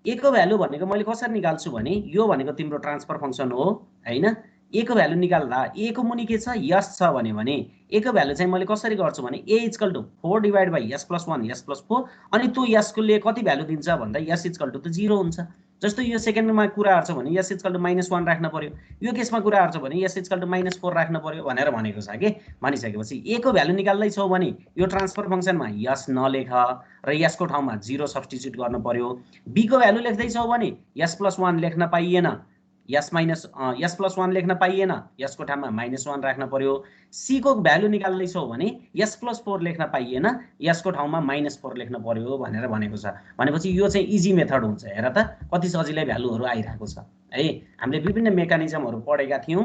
a को भ्यालु भनेको मैले कसरी निकाल्छु भने यो भनेको तिम्रो ट्रान्सफर फंक्सन हो हैन। a को भ्यालु निकाल्दा a को मुनि के छ s छ भने a को भ्यालु चाहिँ मैले कसरी गर्छु भने a equal to 4 divide by s plus 1 s plus 4 अनि त्यो s को ले कति भ्यालु दिन्छ भन्दा s इक्वल टु त 0 हुन्छ। जस्तो यो सेकेन्डमा कुरा गर्छ भने s इक्वल टु -1 राख्न पर्यो। यो केसमा कुरा गर्छ भने s इक्वल टु -4 राख्न पर्यो भनेर भनेको छ के। भनिसकेपछि a को भ्यालु निकाल्दै छौ भने यो ट्रान्सफर फंक्सनमा s नलेख र s को ठाउँमा 0 सब्स्टिट्युट गर्न पर्यो। b को भ्यालु लेख्दै छौ भने s plus 1 लेख्न पाइएन, s plus 1 लेख्न पाइएन, s को ठाउँमा -1 राख्न पर्यो। c को भ्यालु निकाल्दै छौ भने s plus 4 लेख्न पाइएन, s को ठाउँमा -4 लेख्न पर्यो भनेर भनेको छ। भनेपछि यो चाहिँ इजी मेथड हुन्छ। हेर त कति सजिलै भ्यालुहरु आइराको छ है। हामीले विभिन्न मेकानिजमहरु पढेका थियौं।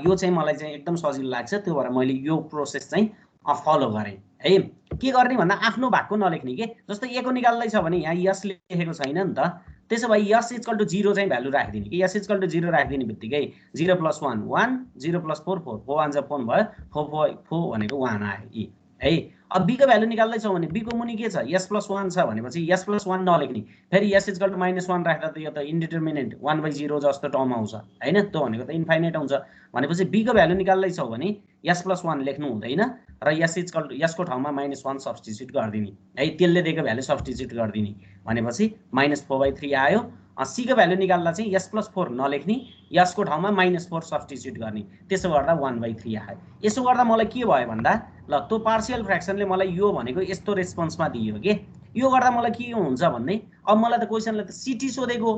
यो चाहिँ मलाई चाहिँ एकदम सजिलो लाग्छ, त्यो भएर मैले यो प्रोसेस चाहिँ फलो गरे है। के गर्ने भन्दा आफ्नो भागको नलेख्ने के, जस्तो a को निकाल्दैछ भने यहाँ यस लेखेको छैन नि त, त्यसो भए यस इक्वल टु 0 चाहिँ भ्यालु राखिदिने कि यस इक्वल टु 0 राखिदिने बित्तिकै 0 + 1 1 0 + 4 4 4 1 4 भयो 4 4 भनेको 1 आयो यी है। अब b को भ्यालु निकाल्दैछौ भने b को मुनि के छ s + 1 छ भनेपछि s + 1 नलेख्ने, फेरि s इक्वल टु -1 राख्दा त यो त इन्डिटरमिनेट 1/0 जस्तो टर्म आउँछ हैन, त्यो भनेको त इन्फाइनाइट आउँछ। भनेपछि b को भ्यालु निकाल्दैछौ भने s + 1 लेख्नु हुँदैन र s इक्वल टु s को ठाउँमा -1 सब्स्टिट्युट गरिदिने है, त्यसले दिएको भ्यालु सब्स्टिट्युट गरिदिने भनेपछि -4/3 आयो। c को भ्यालु निकाल्दा चाहिँ s + 4 नलेख्ने, s को ठाउँमा -4 सब्स्टिट्युट गर्ने, त्यसो गर्दा 1/3 आयो। यसो गर्दा मलाई के भयो भन्दा ल त्यो पार्शियल फ्र्याक्सनले मलाई यो भनेको यस्तो रेस्पोन्समा दियो के, यो गर्दा मलाई के हुन्छ भन्ने, अब मलाई त क्वेसनले त सिटी सोधेको,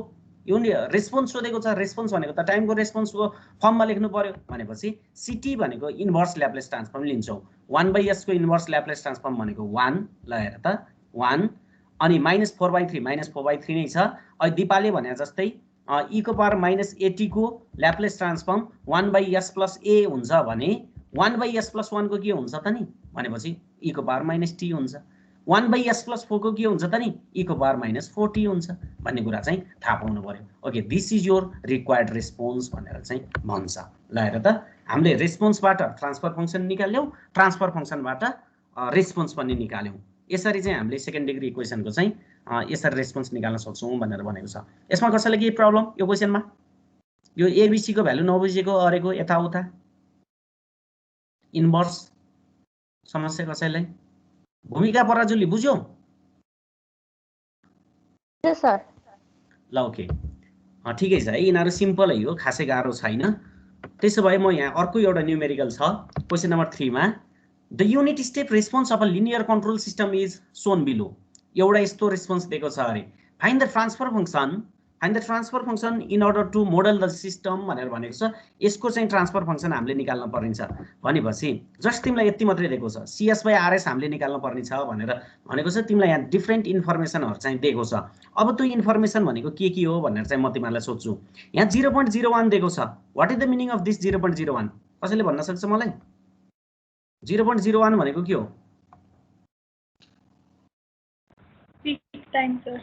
यो नि रेस्पोन्स सोधेको छ, रेस्पोन्स भनेको त टाइमको रेस्पोन्सको फर्ममा लेख्नु पर्यो भनेपछि सिटी भनेको इन्भर्स ल्याप्लेस ट्रान्सफर्म लिन्छौँ। 1/s को इन्भर्स ल्याप्लेस ट्रान्सफर्म भनेको 1, ल हेर त 1, अनि -4/3 -4/3 नै छ। अहिले दिपाले भने जस्तै e को पावर -80 को ल्याप्लेस ट्रान्सफर्म 1/s + a हुन्छ भने 1/s + 1 को के हुन्छ त नि भनेपछि e को पावर -t हुन्छ, 1/s + 4 को के हुन्छ त नि e को पावर -4t हुन्छ भन्ने कुरा चाहिँ थाहा पाउनु पर्यो। Okay, this is your required response भनेर चाहिँ भन्छ। ल हेर त हामीले रेस्पोन्सबाट ट्रान्सफर फङ्सन निकाल्यौँ, ट्रान्सफर फङ्सनबाट रेस्पोन्स पनि निकाल्यौँ। यसरी चाहिँ हामीले सेकेन्ड डिग्री इक्वेसनको चाहिँ यसरी रेस्पोन्स निकाल्न सक्छौँ भनेर भनेको छ। यसमा कसैलाई केही प्रब्लम यो क्वेसनमा, यो एबिसी को भ्यालु नबुझेको अरेको यताउता इन्भर्स समस्या कसैलाई? भूमिका पराजुली बुझ्यौ? सर ल ओके, ठिकै छ है, यिनीहरू सिम्पलै हो, खासै गाह्रो छैन। त्यसो भए म यहाँ अर्को एउटा न्युमेरिकल छ क्वेसन नम्बर 3 मा, the unit step response of a linear control system is shown below. एउटा यस्तो रेस्पोन्स दिएको छ अरे, find the transfer function in order to model the system भनेर भनेको छ। यसको चाहिँ ट्रान्सफर फङ्सन हामीले निकाल्न पर्नेछ भनेपछि जस्ट तिमीलाई यति मात्रै दिएको छ, CS/RS हामीले निकाल्न पर्ने छ भनेर भनेको छ। तिमीलाई यहाँ डिफ्रेन्ट इन्फर्मेसनहरू चाहिँ दिएको छ। अब त्यो इन्फर्मेसन भनेको के हो भनेर चाहिँ म तिमीलाई सोध्छु। यहाँ 0.01 दिएको छ, what is the meaning of this 0.01? कसैले भन्न सक्छ मलाई? 0.01 भनेको के हो? पिक टाइम सर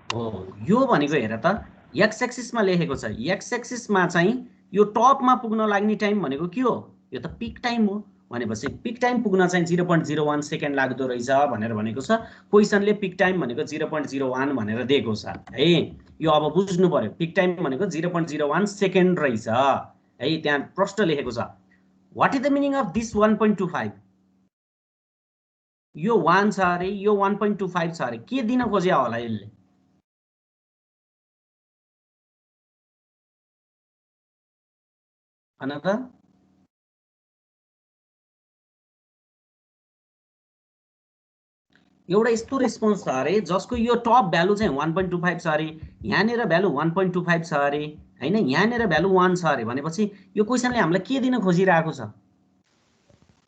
हो, यो भनेको हेर त एक्स एक्सिसमा लेखेको छ, एक्स एक्सिसमा चाहिँ यो टपमा पुग्न लाग्ने टाइम भनेको के हो? यो त पिक टाइम हो। भनेपछि पिक टाइम पुग्न चाहिँ 0.01 सेकेन्ड लाग्दो रहेछ भनेर भनेको छ। क्वेसनले पिक टाइम भनेको 0.01 भनेर दिएको छ है। यो अब बुझ्नु पर्यो, पिक टाइम भनेको 0.01 सेकेन्ड रहेछ है। त्यहाँ प्रश्न लेखेको छ, what is the meaning of this 1.25? यो 1 छ अरे, यो 1.25 छ अरे, के दिन खोज्या होला यसले? भन त। एउटा यस्तो रेस्पोन्स छ अरे जसको यो टप भ्यालु चाहिँ 1.25 छ अरे, यहाँनिर भ्यालु 1.25 छ अरे हैन, यहाँनिर भ्यालु 1 छ अरे भनेपछि यो क्वेसनले हामीलाई के दिन खोजिरहेको छ?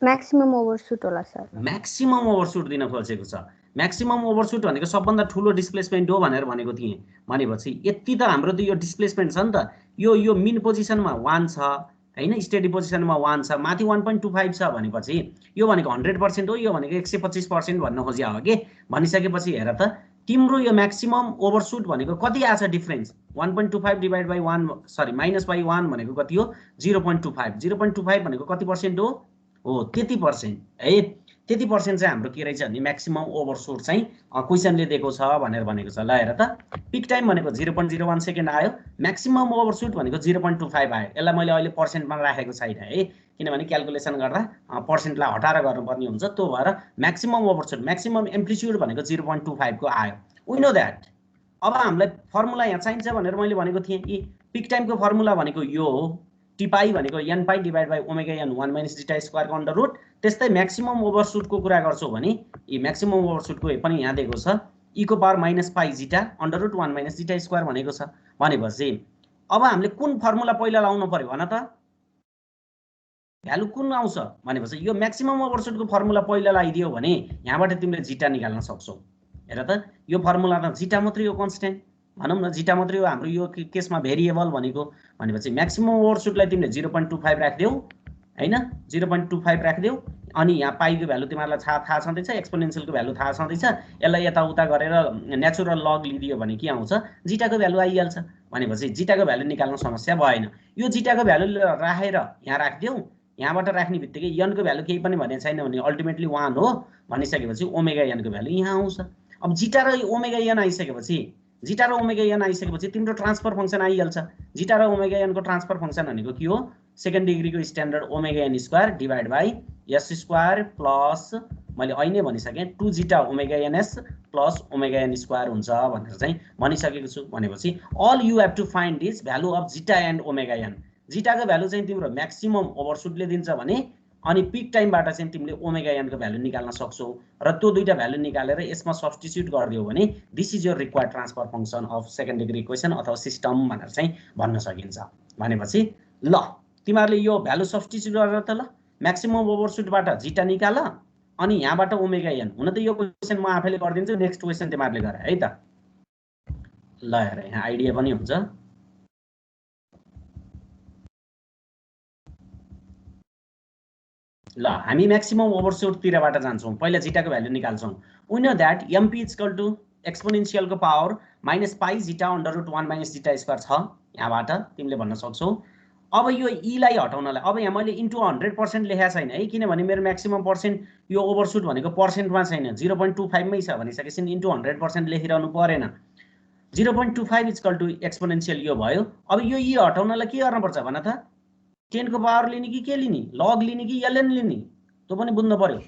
म्याक्सिमम ओभरशुट होला सर। म्याक्सिमम ओभरशुट दिन खोजेको छ। म्याक्सिमम ओभरशुट भनेको सबभन्दा ठुलो डिस्प्लेसमेन्ट हो भनेर भनेको थिएँ। भनेपछि यति त हाम्रो त यो डिस्प्लेसमेन्ट छ नि त, यो मिन पोजिसनमा 1 छ हैन, स्टेडी पोजिसनमा 1 छ, माथि 1.25 छ भनेपछि यो भनेको 100% हो, यो भनेको 125% भन्न खोजिया हो के। भनिसकेपछि हेर त तिम्रो यो म्याक्सिमम ओभरशुट भनेको कति आछ difference? 1.25 divide by 1 sorry minus by 1 भनेको कति हो? 0.25। 0.25 भनेको कति पर्सेन्ट हो? 30% है। 30% चाहिँ हाम्रो के रहेछ भने म्याक्सिमम ओभरशुट चाहिँ क्वेसनले दिएको छ भनेर भनेको छ। ल हेर त पिक टाइम भनेको 0.01 सेकेन्ड आयो, म्याक्सिमम ओभरशुट भनेको 0.25 आयो। यसलाई मैले अहिले पर्सेन्टमा राखेको छैन है, किनभने क्याल्कुलेसन गर्दा पर्सेन्टलाई हटाएर गर्नुपर्ने हुन्छ। त्यो भएर म्याक्सिमम ओभरशुट, म्याक्सिमम एम्प्लिट्युड भनेको 0.25 को आयो। We know that. अब हामीलाई फर्मुला यहाँ चाहिन्छ भनेर मैले भनेको थिएँ कि पिक टाइमको फर्मुला भनेको यो हो, टी पाई भनेको n pi divide by omega n 1 minus zeta स्क्वायरको अन्डर रुट। त्यस्तै म्याक्सिमम ओभरशुटको कुरा गर्छौँ भने यी म्याक्सिमम ओभरशुटको पनि यहाँ दिएको छ, e को power minus pi zeta under root 1 minus zeta square भनेको छ। भनेपछि अब हामीले कुन फर्मुला पहिला लाउनु पर्यो भन त? भ्यालु कुन आउँछ भनेपछि यो म्याक्सिमम ओभरशुटको फर्मुला पहिला लगाइदियो भने यहाँबाट तिमीले जीटा निकाल्न सक्छौ। हेर त यो फर्मुला त जीटा मात्रै हो, कन्स्टेन्ट भनौँ न, जीटा मात्रै हो हाम्रो यो केसमा भेरिएबल भनेको। भनेपछि म्याक्सिमम ओभरशुटलाई तिमीले 0.25 राख्दियौ हैन, 0.25 राख्दियौ अनि यहाँ पाईको भ्यालु तिमीहरूलाई थाहा छँदैछ, एक्सपोनेन्सियलको भ्यालु थाहा छँदैछ, यसलाई यताउता गरेर नेचुरल लग लिदियो भने के आउँछ, जिटाको भ्यालु आइहाल्छ। भनेपछि जिटाको भ्यालु निकाल्न समस्या भएन। यो जिटाको भ्यालु राखेर यहाँ राखिदिउँ, यहाँबाट राख्ने बित्तिकै यनको भ्यालु केही पनि भनेको छैन भने अल्टिमेटली 1 हो भनिसकेपछि ओमेगा एनको भ्यालु यहाँ आउँछ। अब जिटा र ओमेगा एन आइसकेपछि तिम्रो ट्रान्सफर फङ्सन आइहाल्छ। जिटा र ओमेगा एनको ट्रान्सफर फङ्सन भनेको के हो, सेकेन्ड डिग्रीको standard omega N square divide by S square plus मैले अहिले भनिसकेँ 2 zeta omega NS plus omega N square हुन्छ भनेर चाहिँ भनिसकेको छु। भनेपछि all you have to find is value of zeta and omega N. जिटाको भ्यालु चाहिँ तिम्रो म्याक्सिमम ओभरसुटले दिन्छ भने अनि पिक टाइमबाट चाहिँ तिमीले ओमेगा एनको भ्यालु निकाल्न सक्छौ र त्यो दुईटा भ्यालु निकालेर यसमा सब्स्टिट्युट गरिदियो भने this is your required transfer function of second degree equation अथवा सिस्टम भनेर चाहिँ भन्न सकिन्छ। भनेपछि ल तिमीहरूले यो भ्यालु सब्स्टिट्युट गरेर त ल म्याक्सिमम ओभरसुटबाट जिटा निकाल अनि यहाँबाट ओमेगा एन। हुन त यो क्वेसन म आफैले गरिदिन्छु, नेक्स्ट क्वेसन तिमीहरूले गर है त। ल हेर यहाँ आइडिया पनि हुन्छ। ल हामी म्याक्सिमम ओभरसुट तिरबाट जान्छौँ, पहिला जिटाको भ्यालु निकाल्छौँ। We know that mp equal to एक्सपोनेन्शियलको power minus pi zeta under root 1 minus zeta square छ। यहाँबाट तिमीले भन्न सक्छौ। अब यो ई लाई हटाउनलाई अब यहाँ मैले इन्टु 100% लेखेको छैन है, किनभने मेरो म्याक्सिमम पर्सेन्ट यो ओभरसुट भनेको पर्सेन्टमा छैन, 0.25 मै छ भनिसकेपछि इन्टु 100% लेखिरहनु परेन। 0.25 इक्वल टु एक्सपोनेन्शियल यो भयो। अब यो ई हटाउनलाई के गर्नुपर्छ भन त, 10 को पावर लिने कि के लिने, लग लिने कि एलएन लिने, त्यो पनि बुझ्नु पर्यो।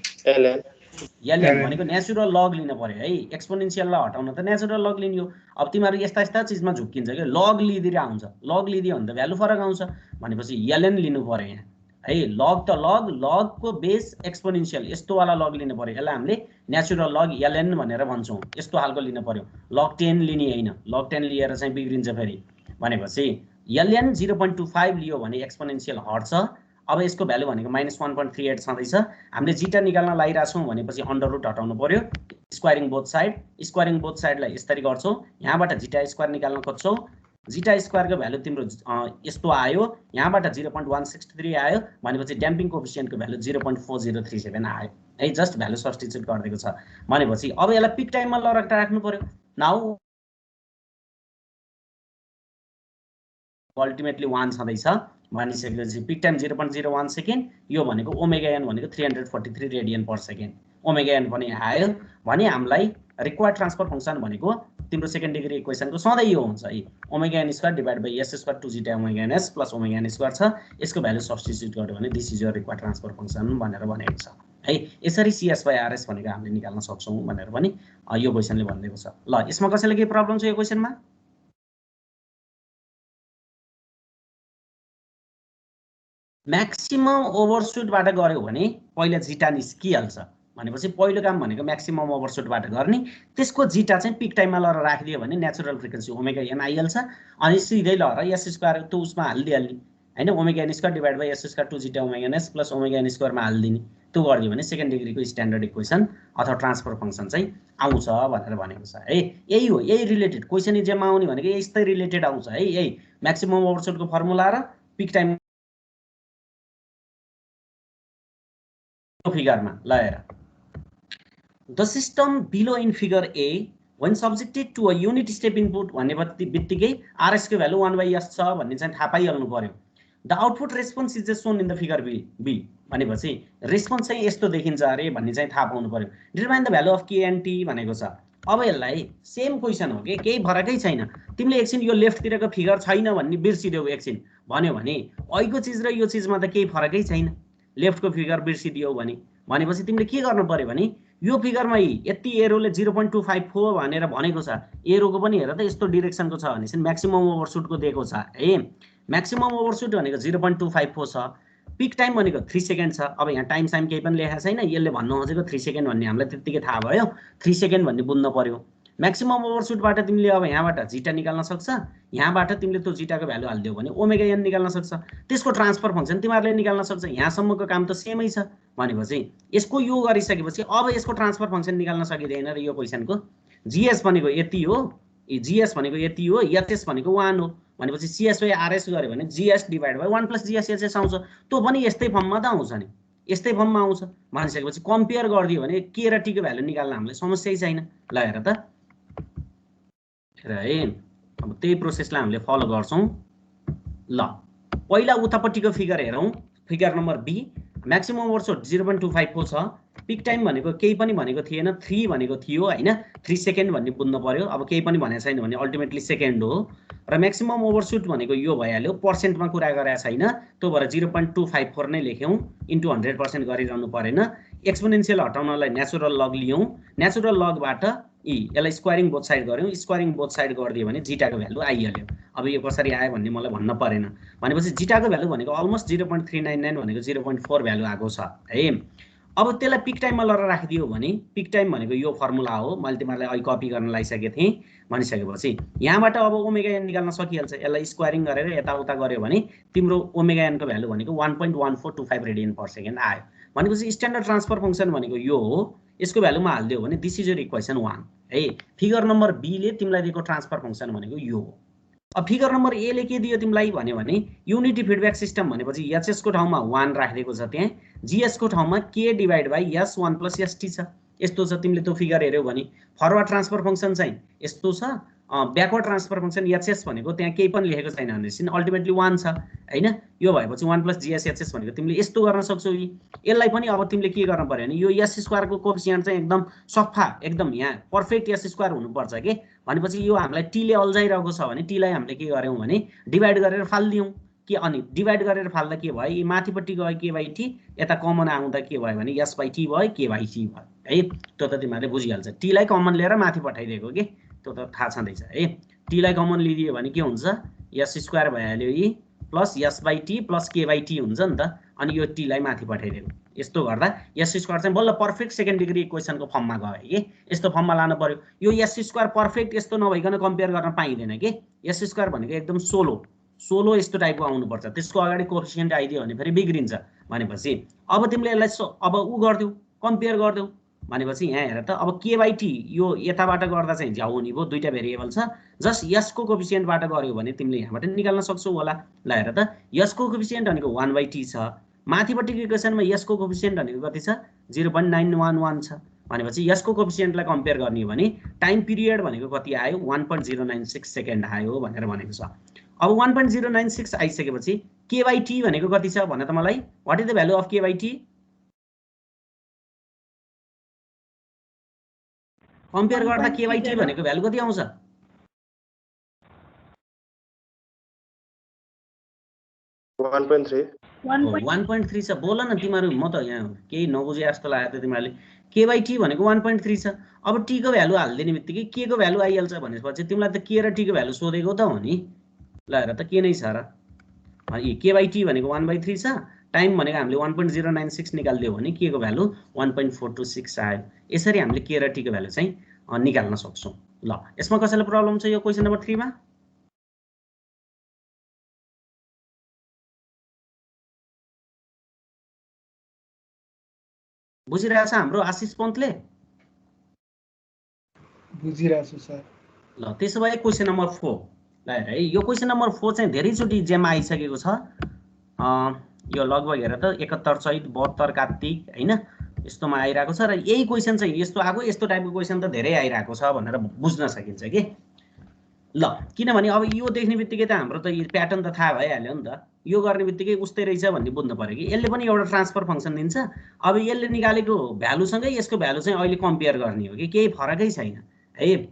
एलएन भनेको नेचुरल लग लिनु पर्यो है। एक्सपोनेन्शियललाई हटाउन त नेचुरल लग लिने हो। अब तिमीहरू यस्ता चिजमा झुक्किन्छ कि लग लिदिएर आउँछ, लग लिदियो भने त भ्यालु फरक आउँछ। भनेपछि एलएन लिनु पर्यो यहाँ है। लग त लगको बेस एक्सपोनेन्शियल यस्तो वाला लग लिनु पर्यो। यसलाई हामीले नेचुरल लग एलएन भनेर भन्छौँ। यस्तो हालको लिनु पर्यो, लग 10 लिने होइन। लग 10 लिएर चाहिँ बिग्रिन्छ फेरि। भनेपछि एलएन 0.25 लियो भने एक्सपोनेन्शियल हट्छ। अब यसको भ्यालु भनेको -1.38 छँदैछ। हामीले जिटा निकाल्न लागिरहेछौँ भनेपछि अन्डर रुट हटाउनु पर्यो, स्क्वायरिङ बोथ साइडलाई यसरी गर्छौँ। यहाँबाट जिटा स्क्वायर निकाल्न खोज्छौँ। जिटा स्क्वायरको भ्यालु तिम्रो यस्तो आयो, यहाँबाट 0.163 आयो भनेपछि ड्याम्पिङ कोएफिसिएन्टको भ्यालु 0.4037 आयो है। जस्ट भ्यालु सब्स्टिट्युट गरिदिएको छ। भनेपछि अब यसलाई पिक टाइममा लगेर राख्नु पर्यो। नाउ अल्टिमेटली 1 छँदैछ भनिसकेपछि पिक टाइम 0.01 सेकेन्ड। यो भनेको ओमेगा एन भनेको 343 radian per second. Omega N पनि आयो भने हामीलाई रिक्वायर्ड ट्रान्सफर फङ्सन भनेको तिम्रो सेकेन्ड डिग्री इक्वेसनको सधैँ यो हुन्छ है, omega N square divide by S square 2 zeta omega N S plus omega N square छ। यसको भ्यालु सब्स्टिट्युट गर्यो भने this is your required transfer function भनेर भनेको छ है। यसरी CS बाई RS भनेको हामीले निकाल्न सक्छौँ भनेर पनि यो क्वेसनले भनिदिएको छ। ल यसमा कसैलाई केही प्रब्लम छ यो क्वेसनमा? म्याक्सिमम ओभरसुटबाट गऱ्यो भने पहिला जिटा निस्किहाल्छ। भनेपछि पहिलो काम भनेको म्याक्सिमम ओभरसुटबाट गर्ने, त्यसको जिटा चाहिँ पिक टाइममा लगेर राखिदियो भने नेचुरल फ्रिक्वेन्सी ओमेगा एन आइहाल्छ। अनि सिधै लगेर एस स्क्वायर त उसमा हालिदिइहाल्ने होइन, omega N square divide by S square 2 zeta omega N S plus omega N स्क्वायरमा हालिदिने। त्यो गरिदियो भने सेकेन्ड डिग्रीको स्ट्यान्डर्ड इक्वेसन अथवा ट्रान्सफर फङ्सन चाहिँ आउँछ भनेर भनेको छ है। यही हो, यही रिलेटेड क्वेसन इक्जाममा आउने भनेको यस्तै रिलेटेड आउँछ है। यही म्याक्सिमम ओभरसुटको फर्मुला र पिक टाइम फिगरमा लगाएर। The system below in figure A when subjected to a unit step input भन्ने बित्तिकै RS को भ्यालु 1/s छ भन्ने चाहिँ थाहा पाइहाल्नु पर्यो। The output response is shown in the figure B भनेपछि रेस्पोन्स चाहिँ यस्तो देखिन्छ अरे भन्ने चाहिँ थाहा पाउनु पर्यो। Determine the value of K and T भनेको छ। अब यसलाई सेम क्वेसन हो कि केही फरकै छैन। तिमीले एकछिन यो लेफ्टतिरको फिगर छैन भन्ने बिर्सिदेऊ एकछिन भन्यो भने अहिलेको चिज र यो चिजमा त केही फरकै छैन। लेफ्टको फिगर बिर्सिदियो भनेपछि तिमीले के गर्नु पर्यो भने यो फिगरमा यति एरोले 0.25 भनेर भनेको छ, एरोको पनि हेर त यस्तो डिरेक्सनको छ भनेपछि म्याक्सिमम ओभरसुटको दिएको छ है। म्याक्सिमम ओभरसुट भनेको 0.25 छ। पिक टाइम भनेको 3 सेकेन्ड छ। अब यहाँ टाइम साइम केही पनि लेखेको छैन, यसले भन्नु खोजेको 3 सेकेन्ड भन्ने हामीलाई त्यतिकै थाहा भयो। 3 सेकेन्ड भन्ने बुझ्नु पर्यो। म्याक्सिमम ओभरसुटबाट तिमीले अब यहाँबाट जिटा निकाल्न सक्छ, यहाँबाट तिमीले त्यो जिटाको भ्यालु हालिदियो भने ओमेगा एन निकाल्न सक्छ। त्यसको ट्रान्सफर फङ्सन तिमीहरूले निकाल्न सक्छ। यहाँसम्मको काम त सेमै छ। भनेपछि यसको यो गरिसकेपछि अब यसको ट्रान्सफर फङ्सन निकाल्न सकिँदैन र यो क्वेसनको जीएस भनेको यति हो, जीएस भनेको यति हो, एचएस भनेको 1 हो। भनेपछि CS बाई RS गर्यो भने GS divide by 1 plus GS HS आउँछ। त्यो पनि यस्तै फर्ममा त आउँछ नि। यस्तै फर्ममा आउँछ भनिसकेपछि कम्पेयर गरिदियो भने के र टी को भ्यालु निकाल्न हामीलाई समस्यै छैन। ल हेर त है अब त्यही प्रोसेसलाई हामीले फलो गर्छौं। ल पहिला उतापट्टिको फिगर हेरौं, फिगर नम्बर बी। म्याक्सिमम ओभरशुट 0.254 छ, पिक टाइम भनेको केही पनि भनेको थिएन, 3 भनेको थियो हैन, 3 सेकेन्ड भन्ने बुझ्नु पर्यो। अब केही पनि भनेको छैन भने अल्टिमेटली सेकेन्ड हो र म्याक्सिमम ओभरशुट भनेको यो भइहाल्यो, पर्सेन्टमा कुरा गरेको छैन, त्यो भएर 0.254 नै लेख्यौं, इन्टु 100% गरिरहनु परेन। एक्सपोनेन्शियल हटाउनलाई नेचुरल लग लियौं, नेचुरल लगबाट यसलाई स्क्वायरिङ बोथ साइड गर्यौं, स्क्वायरिङ बोथ साइड गरिदियो भने जीटाको भ्यालु आइहाल्यो। अब यो कसरी आयो भन्ने मलाई भन्न परेन भनेपछि जीटाको भ्यालु भनेको अलमोस्ट 0.399 भनेको 0.4 भ्यालु आएको छ है। अब त्यसलाई पिक टाइममा लगेर राखिदियो भने पिक टाइम भनेको यो फर्मुला हो, मैले तिमीलाई अहिले कपी गर्न लागिसकेको थिएँ। भनिसकेपछि यहाँबाट अब ओमेगा एन निकाल्न सकिहाल्छ। यसलाई स्क्वायरिङ गरेर यताउता गर्यो भने तिम्रो ओमेगा एन को भ्यालु भनेको 1.1425 रेडियन पर सेकेन्ड आयो। भनेपछि स्ट्यान्डर्ड ट्रान्सफर फंक्सन भनेको यो हो, यसको भ्यालुमा हाल्दियो भने दिस इज योर इक्वेसन 1 है। फिगर नम्बर बी ले तिमीलाई दिएको ट्रान्सफर फंक्सन भनेको यो हो। अब फिगर नम्बर ए ले के दियो तिमीलाई भन्यो भने युनिटी फिडब्याक सिस्टम भनेपछि एचएस को ठाउँमा 1 राखिदिएको छ, त्यहाँ जीएस को ठाउँमा K divide by S 1 plus ST छ। यस्तो छ, तिमीले त्यो फिगर हेर्यौ भने फरवर्ड ट्रान्सफर फंक्सन चाहिँ यस्तो छ, ब्याकवर्ड ट्रान्सफर फंक्सन एचएस भनेको त्यहाँ केही पनि लेखेको छैन भनेपछि अल्टिमेटली 1 छ हैन। यो भएपछि 1 प्लस जीएस एचएस भनेको तिमीले यस्तो गर्न सक्छौ। यसलाई पनि अब तिमीले के गर्न पर्यो भने यो एस स्क्वायर को कोएफिसिएन्ट चाहिँ एकदम सफा, एकदम यहाँ पर्फेक्ट एस स्क्वायर हुनुपर्छ के। भनेपछि यो हामीलाई टी ले अल्झाइरहेको छ भने टी लाई हामीले के गर्यौं भने डिवाइड गरेर फाल्दियौं के, अनि डिवाइड गरेर फाल्दा के भयो, माथिपट्टि गयो के बाइ टी, यता कमन आउँदा के भयो भने एस बाइ टी भयो, के बाइ टी भयो है। त्यो त तिमीहरूले बुझिहाल्छ, टी लाई कमन लिएर माथि पठाइदिएको के, त्यो त थाहा छँदैछ है। टी लाई कमन लिदियो भने के हुन्छ, एस स्क्वायर भइहाल्यो E plus S by T plus K by T हुन्छ नि त, अनि यो टी लाई माथि पठाइदिएको। यस्तो गर्दा एस स्क्वायर चाहिँ बल्ल पर्फेक्ट सेकेन्ड डिग्री इक्वेसनको फर्ममा गयो के। यस्तो फर्ममा लानु पर्यो। यो एस स्क्वायर पर्फेक्ट यस्तो नभइकन कम्पेयर गर्न पाइँदैन के। एस स्क्वायर भनेको एकदम सोलो यस्तो टाइपको आउनुपर्छ, त्यसको अगाडि कोएफिसिएन्ट आइदियो भने फेरि बिग्रिन्छ। भनेपछि अब तिमीले यसलाई अब उ गर्दियौ, कम्पेयर गर्दियौ भनेपछि यहाँ हेर त, अब के बाइ टी यो यताबाट गर्दा चाहिँ झ्याउ हुने भयो, दुईटा भेरिएबल छ, जस्ट यस को कोएफिसिएन्टबाट गर्यो भने तिमीले यहाँबाट निकाल्न सक्छौ होला। ल हेर त, यस को कोएफिसिएन्ट भनेको 1 बाइ टी छ, माथिपट्टिको इक्वेसनमा यस को कोएफिसिएन्ट भनेको कति छ, 0.911 छ। भनेपछि यसको कोएफिसिएन्टलाई कम्पेयर गर्ने हो भने टाइम पिरियड भनेको कति आयो, 1.096 सेकेन्ड आयो भनेर भनेको छ। अब 1.096 आइसकेपछि के बाइ टी भनेको कति छ भन त मलाई, what is the value of के बाइ टी? कम्पेयर गर्दा के बाइ टी भनेको भ्यालु कति आउँछ? 1.3 छ। बोल न तिमीहरू, म त यहाँ केही नबुझे जस्तो लाग्यो त तिमीहरूले। के बाइ टी भनेको 1.3 छ। अब टी को भ्यालु हाल्दिने बित्तिकै के को भ्यालु आइहाल्छ भनेपछि तिमीलाई त के र टी को भ्यालु सोधेको त हो नि। ल हेर त के नै छ र, के बाइ टी भनेको 1/3 छ, टाइम भनेको हामीले 1.096 निकाल्दियो भने के को भ्यालु 1.426 आयो। यसरी हामीले के र टी को भ्यालु चाहिँ निकाल्न सक्छौं। ल यसमा कसैलाई प्रब्लम छ यो क्वेशन नम्बर 3 मा? बुझिरहेछ हाम्रो आशिष पन्तले? बुझिरहेछु सर। ल त्यसो भए क्वेशन नम्बर 4 ल हेर है, यो क्वेशन नम्बर 4 चाहिँ धेरैचोटि जेमा आइसकेको छ। यो लगभग हेर त 71 चैत 72 कार्तिक हैन, यस्तोमा आइरहेको छ र यही क्वेशन चाहिँ यस्तो आएको, यस्तो टाइपको क्वेशन त धेरै आइरहेको छ भनेर बुझ्न सकिन्छ के। ल किनभने अब यो देख्ने बित्तिकै त हाम्रो त यो प्याटर्न त थाहा भइहाल्यो नि त, यो गर्ने बित्तिकै उस्तै रहेछ भन्ने बुझ्नु पर्यो कि। यसले पनि एउटा ट्रान्सफर फंक्सन दिन्छ, अब यसले निकालेको भ्यालुसँगै यसको भ्यालु चाहिँ अहिले कम्पेयर गर्ने हो कि, केही फरकै छैन है।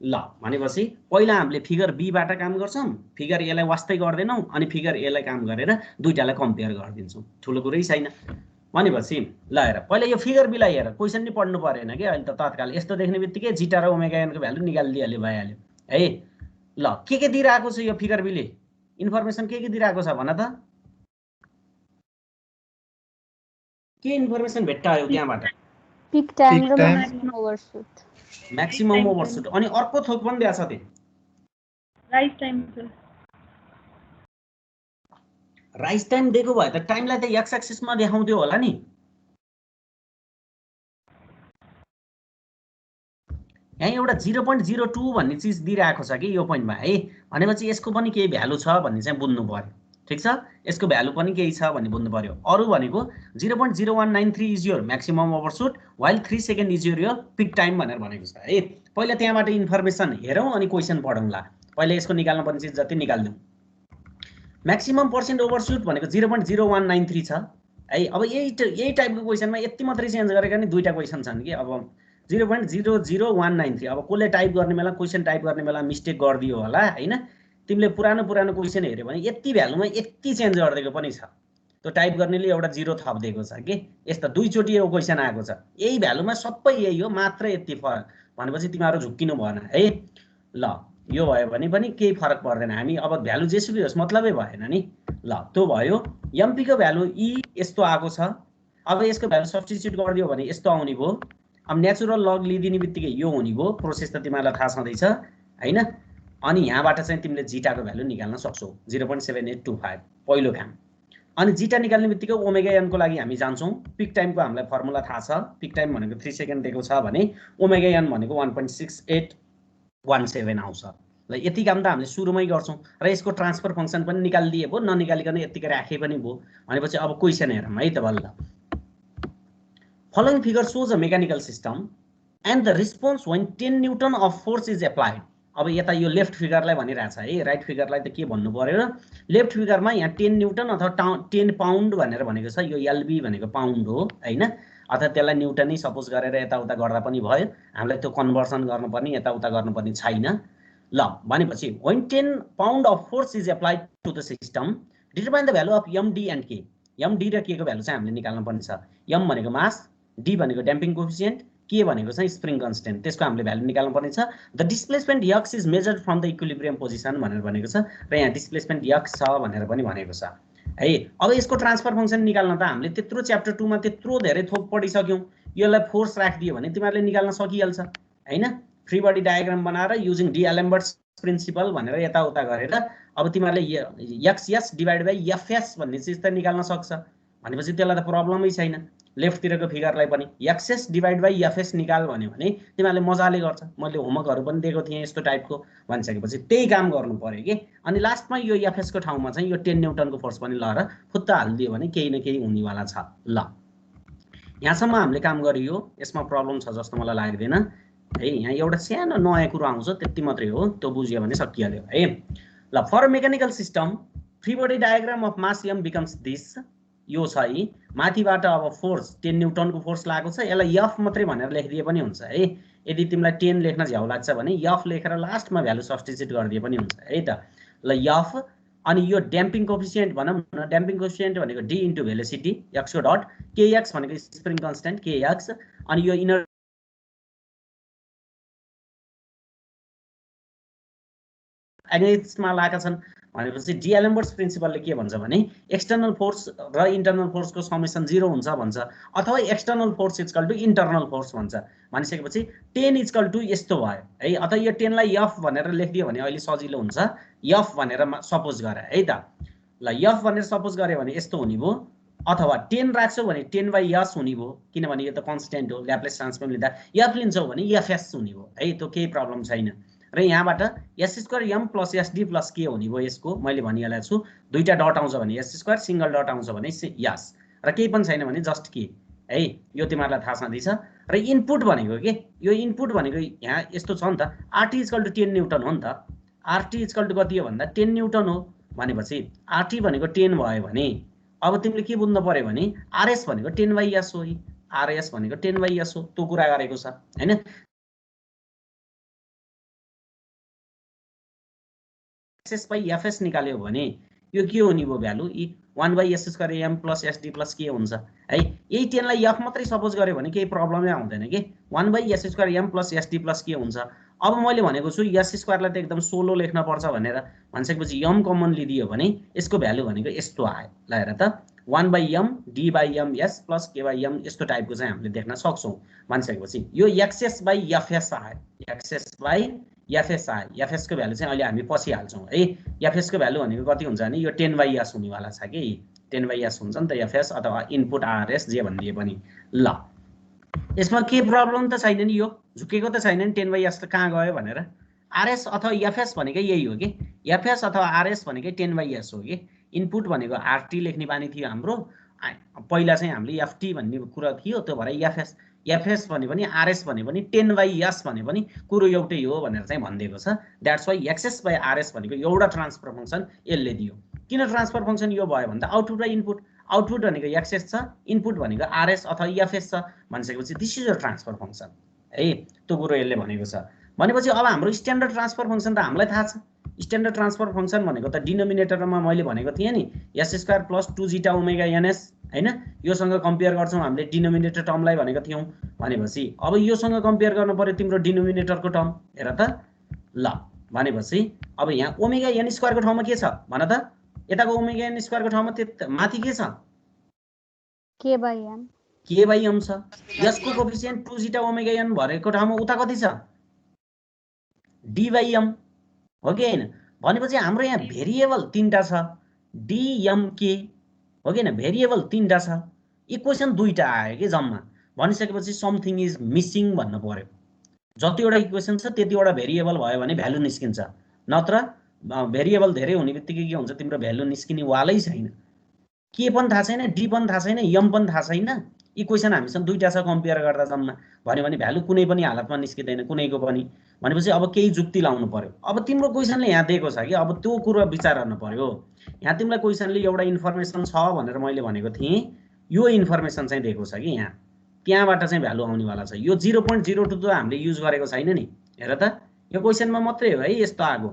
ल भनेपछि पहिला हामीले फिगर बी बाट काम गर्छौं, फिगर ए लाई वास्तै गर्दैनौं, अनि फिगर ए लाई काम गरेर दुईटालाई कम्पेयर गरिदिन्छौं, ठुलो कुरै छैन। भनेपछि ल हेर पहिला यो फिगर बी लाई हेर, क्वेशन नि पढ्नु परेन के अहिले त तत्काल यस्तो देख्ने बित्तिकै जीटा र ओमेगा एन को भ्यालु निकालिदिहाल्यो भइहाल्यो है। ल के दिइरहेको छ यो फिगर बी ले, इन्फर्मेसन के दिइरहेको छ भन त, के इन्फर्मेसन भेट्टायो त्यहाँबाट? पिक टाइम र म्याक्सिमम ओभरशुट। म्याक्सिमम ओभरशुट, अनि अर्को थोक पनि दिएको छ त्यो rise time sir. Rise time दिएको भए त टाइमलाई त एक्स एक्सिसमा देखाउँथ्यो होला नि। यहाँ एउटा 0.02 भन्ने चीज दिइरहेको छ कि यो पोइन्टमा है, भनेपछि यसको पनि केही भ्यालु छ भन्ने चाहिँ बुझ्नु पर्यो ठिक छ यसको भ्यालु पनि केही छ भन्ने बुझ्नु पर्यो अरु भनेको 0.0193 is your maximum overshoot while 3 second is your peak time भनेर भनेको छ है पहिला त्यहाँबाट इन्फर्मेसन हेरौं अनि क्वेशन पढौँला पहिला यसको निकाल्न पर्ने चिज जति निकाल्दियौ म्याक्सिमम पर्सेन्ट ओभरशुट भनेको 0.0193 छ है अब यही टाइपको क्वेशनमा यति मात्रै चेन्ज गरेका नि दुईटा क्वेशन छन् कि अब 0.00193 अब कसले टाइप गर्ने बेला क्वेशन टाइप गर्ने बेला मिस्टेक गर्दियो होला हैन तिमीले पुरानो क्वेशन हेर्यो भने यति भ्यालुमा यति चेन्ज गर्दिएको पनि छ त्यो टाइप गर्नेले एउटा जिरो थप्दिएको छ के यस्ता दुई चोटी यो क्वेशन आएको छ यही भ्यालुमा सबै यही हो मात्र यति फरक भनेपछि तिमीहरु झुक्किनु भएन है ल यो भयो भने पनि केही फरक पर्दैन हामी अब भ्यालु जेसुकै होस् मतलबै भएन नि ल त्यो भयो एमपी को भ्यालु ई यस्तो आएको छ अब यसको भ्यालु सब्स्टिट्युट गरिदियो भने यस्तो आउने भयो अब नेचुरल लग लिदिने बित्तिकै यो हुने भयो प्रोसेस त तिमीलाई थाहा छँदैछ हैन अनि यहाँबाट चाहिँ तिमीले जीटाको भ्यालु निकाल्न सक्छौ 0.7825 पहिलो काम अनि जीटा निकाल्ने बित्तिकै ओमेगा एन को लागि हामी जान्छौं पिक टाइमको हामीलाई फर्मुला थाहा छ पिक टाइम भनेको 3 सेकेन्ड दिएको छ भने ओमेगा एन भनेको 1.6817 आउँछ ल यति काम त हामीले सुरुमै गर्छौं र यसको ट्रान्सफर फंक्सन पनि निकाल्दिए भयो ननिकालिकन यतिकै राखे पनि भयो भनेपछि अब क्वेशन हेरौँ है त बल्ल Following figure shows a mechanical system and the response when 10 Newton of force is applied. अब यता यो लेफ्ट फिगरलाई भनिरहेछ है राइट फिगरलाई त के भन्नु पर्यो र लेफ्ट फिगरमा यहाँ 10 न्यूटन अथवा 10 पाउन्ड भनेर भनेको छ यो एलबी भनेको पाउन्ड हो हैन अथवा त्यसलाई न्यूटन नै सपोज गरेर यताउता गर्दा पनि भयो हामीलाई त्यो कन्भर्सन गर्नुपर्ने यताउता गर्नुपर्ने छैन ल भनेपछि when 10 pound of force is applied to the system determine the value of md and k md र k को भ्यालु चाहिँ हामीले निकाल्न पर्ने छ m भनेको मास d भनेको डैम्पिङ कोएफिसिएन्ट के भनेको चाहिँ स्प्रिङ कन्स्टेन्ट त्यसको हामीले भ्यालु निकाल्न पर्ने छ the displacement x is measured from the equilibrium position भनेर भनेको छ र यहाँ डिस्प्लेसमेन्ट x छ भनेर पनि भनेको छ है अब यसको ट्रान्सफर फंक्सन निकाल्न त हामीले त्यत्रो च्याप्टर 2 मा त्यत्रो धेरै थोक पढिसक्यौ यसलाई फोर्स राखिदियो भने तिमीहरुले निकाल्न सकिहाल्छ हैन फ्री बडी डायग्राम बनाएर युजिङ डीएलेम्बर्ट्स प्रिन्सिपल भनेर यताउता गरेर अब तिमीहरुले x डिवाइड बाइ fs भन्ने चीज त निकाल्न सक्छ भनेपछि त्यसलाई त प्रब्लमै छैन लेफ्ट तिरको फिगरलाई पनि xs डिवाइड बाइ fs निकाल भन्यो भने तिमीहरुले मजाले गर्छ मैले होमवर्कहरु पनि दिएको थिए यस्तो टाइपको भनिसकेपछि त्यही काम गर्नु पर्यो के अनि लास्टमा यो fs को ठाउँमा चाहिँ यो 10 न्यूटनको फोर्स पनि लहर फुत्ता हाल्दियो भने केही न केही हुनेवाला छ ल यहाँसम्म हामीले काम गरियो यसमा प्रब्लम छ जस्तो मलाई लाग्दैन है यहाँ एउटा सानो नयाँ कुरा आउँछ त्यति मात्रै हो त्यो बुझ्यो भने सकिहाल्यो है ल for mechanical system free body diagram of mass m becomes this यो छ है माथिबाट अब फोर्स 10 न्यूटनको फोर्स लागेको छ यसलाई f मात्रै भनेर लेखिदिए पनि हुन्छ है यदि तिमीलाई 10 लेख्न झ्याउ लाग्छ भने f लेखेर लास्टमा भ्यालु सब्स्टिट्युट गरिदिए पनि हुन्छ है त ल f अनि यो डैम्पिङ कोएफिसिएन्ट भनौं न डैम्पिङ कोएफिसिएन्ट भनेको d इन्टु भेलोसिटी x को डट kx भनेको स्प्रिङ कन्स्टेन्ट kx अनि यो इनर एगेन्स्टमा लागेका छन् भनेपछि डीएलेम्बर्ट्स प्रिन्सिपलले के भन्छ भने एक्सटर्नल फोर्स र इन्टर्नल फोर्सको समेसन 0 हुन्छ भन्छ अथवा external force equal to internal force भन्छ भनिसकेपछि 10 इक्वल टु यस्तो भयो है अथवा यो 10 लाई f भनेर लेखिदियो भने अहिले सजिलो हुन्छ f भनेर सपोज गरे है त ल f भनेर सपोज गरे भने यस्तो हुने भयो अथवा 10 राख्छौ भने 10/s हुने भयो किनभने यो त कन्स्ट्यान्ट हो ल्याप्लेस ट्रान्सफर्म लिँदा f लिन्छौ भने fs हुने भयो है त्यो केही प्रब्लम छैन र यहाँबाट s² m + sd + k हुने भयो यसको मैले भनिहालेको छु दुईटा डट आउँछ भने s² सिंगल डट आउँछ भने s र केही पनि छैन भने जस्ट के है यो तिमीहरुलाई थाहा छँदैछ र इनपुट भनेको के यो इनपुट भनेको यहाँ यस्तो छ नि त rt = 10 न्यूटन हो नि त rt = कति हो भन्दा 10 न्यूटन हो भनेपछि rt भनेको 10 भयो भने अब तिमीले के बुझ्नु पर्यो भने rs भनेको 10/s हो rs भनेको 10/s हो त्यो कुरा गरेको छ हैन fs निकाल्यो भने यो के हुने भयो value 1/s² m + sd + k हुन्छ है यही 10 लाई f मात्रै सपोज गर्यो भने केही प्रब्लमै आउँदैन के 1/s² m + sd + k हुन्छ अब मैले भनेको छु s² लाई त एकदम सोलो लेख्न पर्छ भनेर भनिसकेपछि m कमन लिदियो भने यसको भ्यालु भनेको यस्तो आयो ल हेर त 1/m d/m s + k/m यस्तो टाइपको चाहिँ हामीले देख्न सक्छौं भनिसकेपछि यो xs/fs आयो xs/fs आयो fs को भ्यालु चाहिँ अहिले हामी पछि हाल्छौं है fs को भ्यालु भनेको कति हुन्छ भने यो 10/s हुनेवाला छ के 10/s हुन्छ नि त fs अथवा इनपुट rs जे भन्दिए पनि ल यसमा के प्रब्लम त छैन नि यो झुकेको त छैन नि 10/s त कहाँ गयो भनेर rs अथवा fs भनेकै यही हो के fs अथवा rs भनेकै 10/s हो के इनपुट भनेको आरटी लेख्ने बानी थियो हाम्रो पहिला चाहिँ हामीले एफटी भन्ने कुरा थियो त्यो भएर एफएस एफएस भने पनि आरएस भने पनि 10/s भने पनि कुरो एउटै हो भनेर चाहिँ भनिदिएको छ द्याट्स वाइ एक्सेस/आरएस भनेको एउटा ट्रान्सफर फङ्सन यसले दियो किन ट्रान्सफर फङ्सन यो भयो भन्दा आउटपुट र इनपुट आउटपुट भनेको एक्सेस छ इनपुट भनेको आरएस अथवा एफएस छ भनिसकेपछि this is a transfer function है त्यो कुरो यसले भनेको छ भनेपछि अब हाम्रो स्ट्यान्डर्ड ट्रान्सफर फङ्सन त हामीलाई थाहा छ स्ट्यान्डर्ड ट्रान्सफर फङ्सन भनेको त डिनोमिनेटरमा मैले भनेको थिएँ नि s² + 2ζ ω ns हैन योसँग कम्पेयर गर्छौं हामीले डिनोमिनेटर टर्मलाई भनेको थियौं भनेपछि अब योसँग कम्पेयर गर्न पर्यो तिम्रो डिनोमिनेटरको टर्म हेर त ल भनेपछि अब यहाँ ω(n² को ठाउँमा के छ भन त यताको ω(n² को ठाउँमा माथि के छ k/m k/m छ यसको कोएफिसिएन्ट 2ζ ω(n) भरेको ठाउँमा उता कति छ d/m हो कि हैन भनेपछि हाम्रो यहाँ भेरिएबल तीनटा छ dmk हो कि हैन भेरिएबल तीनटा छ इक्वेसन दुईटा आयो के जम्मा भनिसकेपछि समथिङ इज मिसिङ भन्नु पर्यो जतिवटा इक्वेसन छ त्यतिवटा भेरिएबल भयो भने भ्यालु निस्किन्छ नत्र भेरिएबल धेरै हुने बित्तिकै के हुन्छ तिम्रो भ्यालु निस्किने वालै छैन के पनि थाहा छैन डी पनि थाहा छैन एम पनि थाहा छैन इक्वेसन हामीसँग दुईटा छ कम्पेयर गर्दा जम्मा भन्यो भने भ्यालु कुनै पनि हालतमा निस्किदैन कुनैको पनि भनेपछि अब केही जुक्ति लाउनु पर्यो अब तिम्रो क्वेसनले यहाँ दिएको छ कि अब त्यो कुरा विचार गर्न पर्यो यहाँ तिमीलाई क्वेसनले एउटा इन्फर्मेसन छ भनेर मैले भनेको थिएँ यो इन्फर्मेसन चाहिँ दिएको छ कि यहाँ त्यहाँबाट चाहिँ भ्यालु आउनेवाला छ यो 0.02 त हामीले युज गरेको छैन नि हेर त यो क्वेसनमा मात्रै हो है यस्तो आएको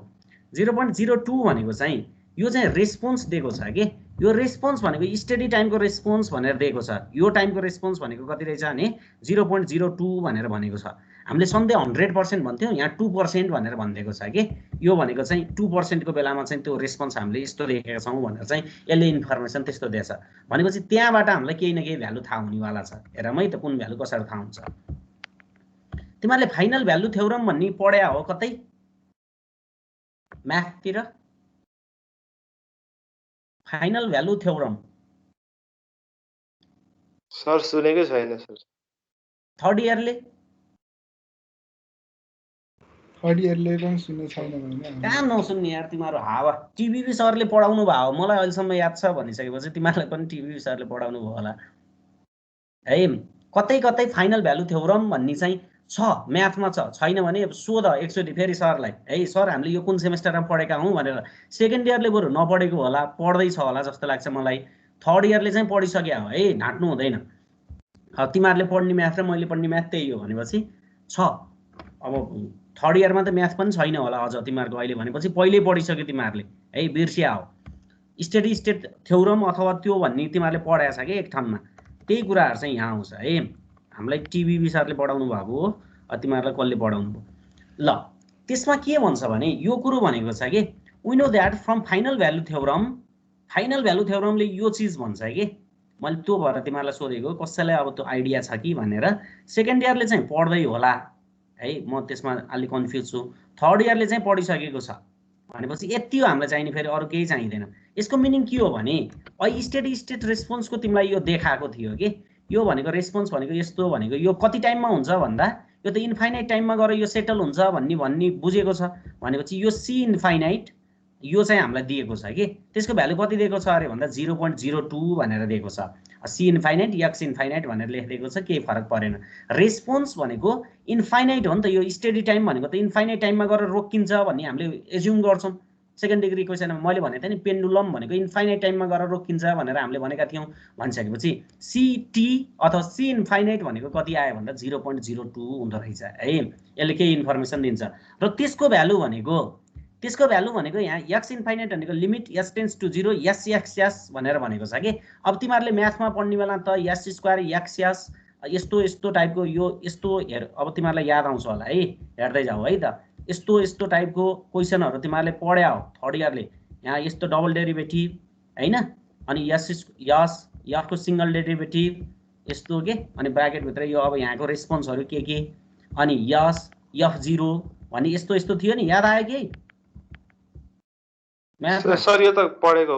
0.02 भनेको चाहिँ यो चाहिँ रेस्पोन्स दिएको छ कि यो रेस्पोन्स भनेको स्टडी टाइमको रेस्पोन्स भनेर दिएको छ यो टाइमको रेस्पोन्स भनेको कति रहेछ भने 0.02 भनेर भनेको छ हामीले सधैँ 100% भन्थ्यौं यहाँ 2% भनेर भनिदिएको छ कि यो भनेको चाहिँ 2% को बेलामा चाहिँ त्यो रेस्पोन्स हामीले यस्तो लेखेका छौं भनेर चाहिँ यसले इन्फर्मेसन त्यस्तो दिएछ भनेपछि त्यहाँबाट हामीलाई केही न केही भ्यालु थाहा हुनेवाला छ हेरौँ है त कुन भ्यालु कसरी थाहा हुन्छ तिमीहरूले फाइनल भ्यालु थ्योरम भन्ने पढ्या हो कतै म्याथतिर फाइनल भ्यालु थ्योरम सर सुनेकै छैन सर थर्ड इयरले पनि सुन्ने छैन भने कहाँ नसुन्ने यार तिमीहरू हावा टिबीबी सरले पढाउनु भयो मलाई अहिलेसम्म याद छ भनिसकेपछि तिमीहरूलाई पनि टिबीबी सरले पढाउनु भयो होला है कतै कतै फाइनल भ्यालु थ्योरम भन्ने चाहिँ छ म्याथमा छैन भने सोध एकचोटि फेरि सरलाई है सर हामीले यो कुन सेमेस्टरमा पढेका हौं भनेर सेकेन्ड इयरले बरु नपढेको होला पढ्दैछ होला जस्तो लाग्छ मलाई थर्ड इयरले चाहिँ पढिसक्यो हो है ढाँट्नु हुँदैन तिमीहरूले पढ्ने म्याथ र मैले पढ्ने म्याथ त्यही हो भनेपछि छ अब थर्ड इयरमा त म्याथ पनि छैन होला अझ तिमीहरूको अहिले भनेपछि पहिल्यै पढिसक्यो तिमीहरूले है बिर्सिया हो स्टेडी स्टेट थ्योरम अथवा त्यो भन्ने तिमीहरूले पढाएको छ कि एक ठाउँमा त्यही कुराहरू चाहिँ यहाँ आउँछ है हामीलाई टिबीबी सरले पढाउनु भएको हो तिमीहरूलाई कसले पढाउनु भयो ल त्यसमा के भन्छ भने यो कुरो भनेको छ कि we know that from final value थ्योरमले यो चिज भन्छ कि मैले त्यो भएर तिमीहरूलाई सोधेको कसैलाई अब त्यो आइडिया छ कि भनेर सेकेन्ड इयरले चाहिँ पढ्दै होला है म त्यसमा अलि कन्फ्युज छु थर्ड इयरले चाहिँ पढिसकेको छ भनेपछि यति हो हामीलाई चाहिने फेरि अरू केही चाहिँदैन यसको मिनिङ के हो भने अहिले स्टेडी स्टेट रेस्पोन्सको तिमीलाई यो देखाएको थियो कि यो भनेको रेस्पोन्स भनेको यस्तो भनेको यो कति टाइममा हुन्छ भन्दा यो त इन्फाइनाइट टाइममा गएर यो सेटल हुन्छ भन्ने बुझेको छ भनेपछि यो सी इन्फाइनाइट यो चाहिँ हामीलाई दिएको छ कि त्यसको भ्यालु कति दिएको छ अरे भन्दा 0.02 भनेर दिएको छ सी इन्फाइनाइट एक्स इन्फाइनाइट भनेर लेखिदिएको छ केही फरक परेन रेस्पोन्स भनेको इन्फाइनाइट हो नि त यो स्टेडी टाइम भनेको त इन्फाइनाइट टाइममा गएर रोकिन्छ भन्ने हामीले एज्युम गर्छौं सेकेन्ड डिग्री इक्वेसनमा मैले भनेको थिएँ नि पेन्डुलम भनेको इन्फाइनाइट टाइममा गएर रोकिन्छ भनेर हामीले भनेका थियौं भनिसकेपछि सीटी अथवा सी इन्फाइनाइट भनेको कति आयो भन्दा 0.02 हुँदो रहेछ है यसले केही इन्फर्मेसन दिन्छ र त्यसको भ्यालु भनेको यहाँ एक्स इन्फाइनाइट भनेको limit s tends to 0 s भनेर भनेको छ कि अब तिमीहरूले म्याथमा पढ्ने बेला त s² x यस्तो टाइपको यो यस्तो हेर अब तिमीहरूलाई याद आउँछ होला है हेर्दै जाऊ है त यस्तो टाइपको क्वेसनहरु तिमीहरूले पढ्या हो थर्ड इयरले यहाँ यस्तो डबल डेरिभेटिभ हैन अनि f को सिंगल डेरिभेटिभ यस्तो के अनि ब्र्याकेट भित्र यो अब यहाँको रेस्पोन्सहरु के अनि f0 भन्ने यस्तो थियो नि याद आयो कि सर यो त पढेको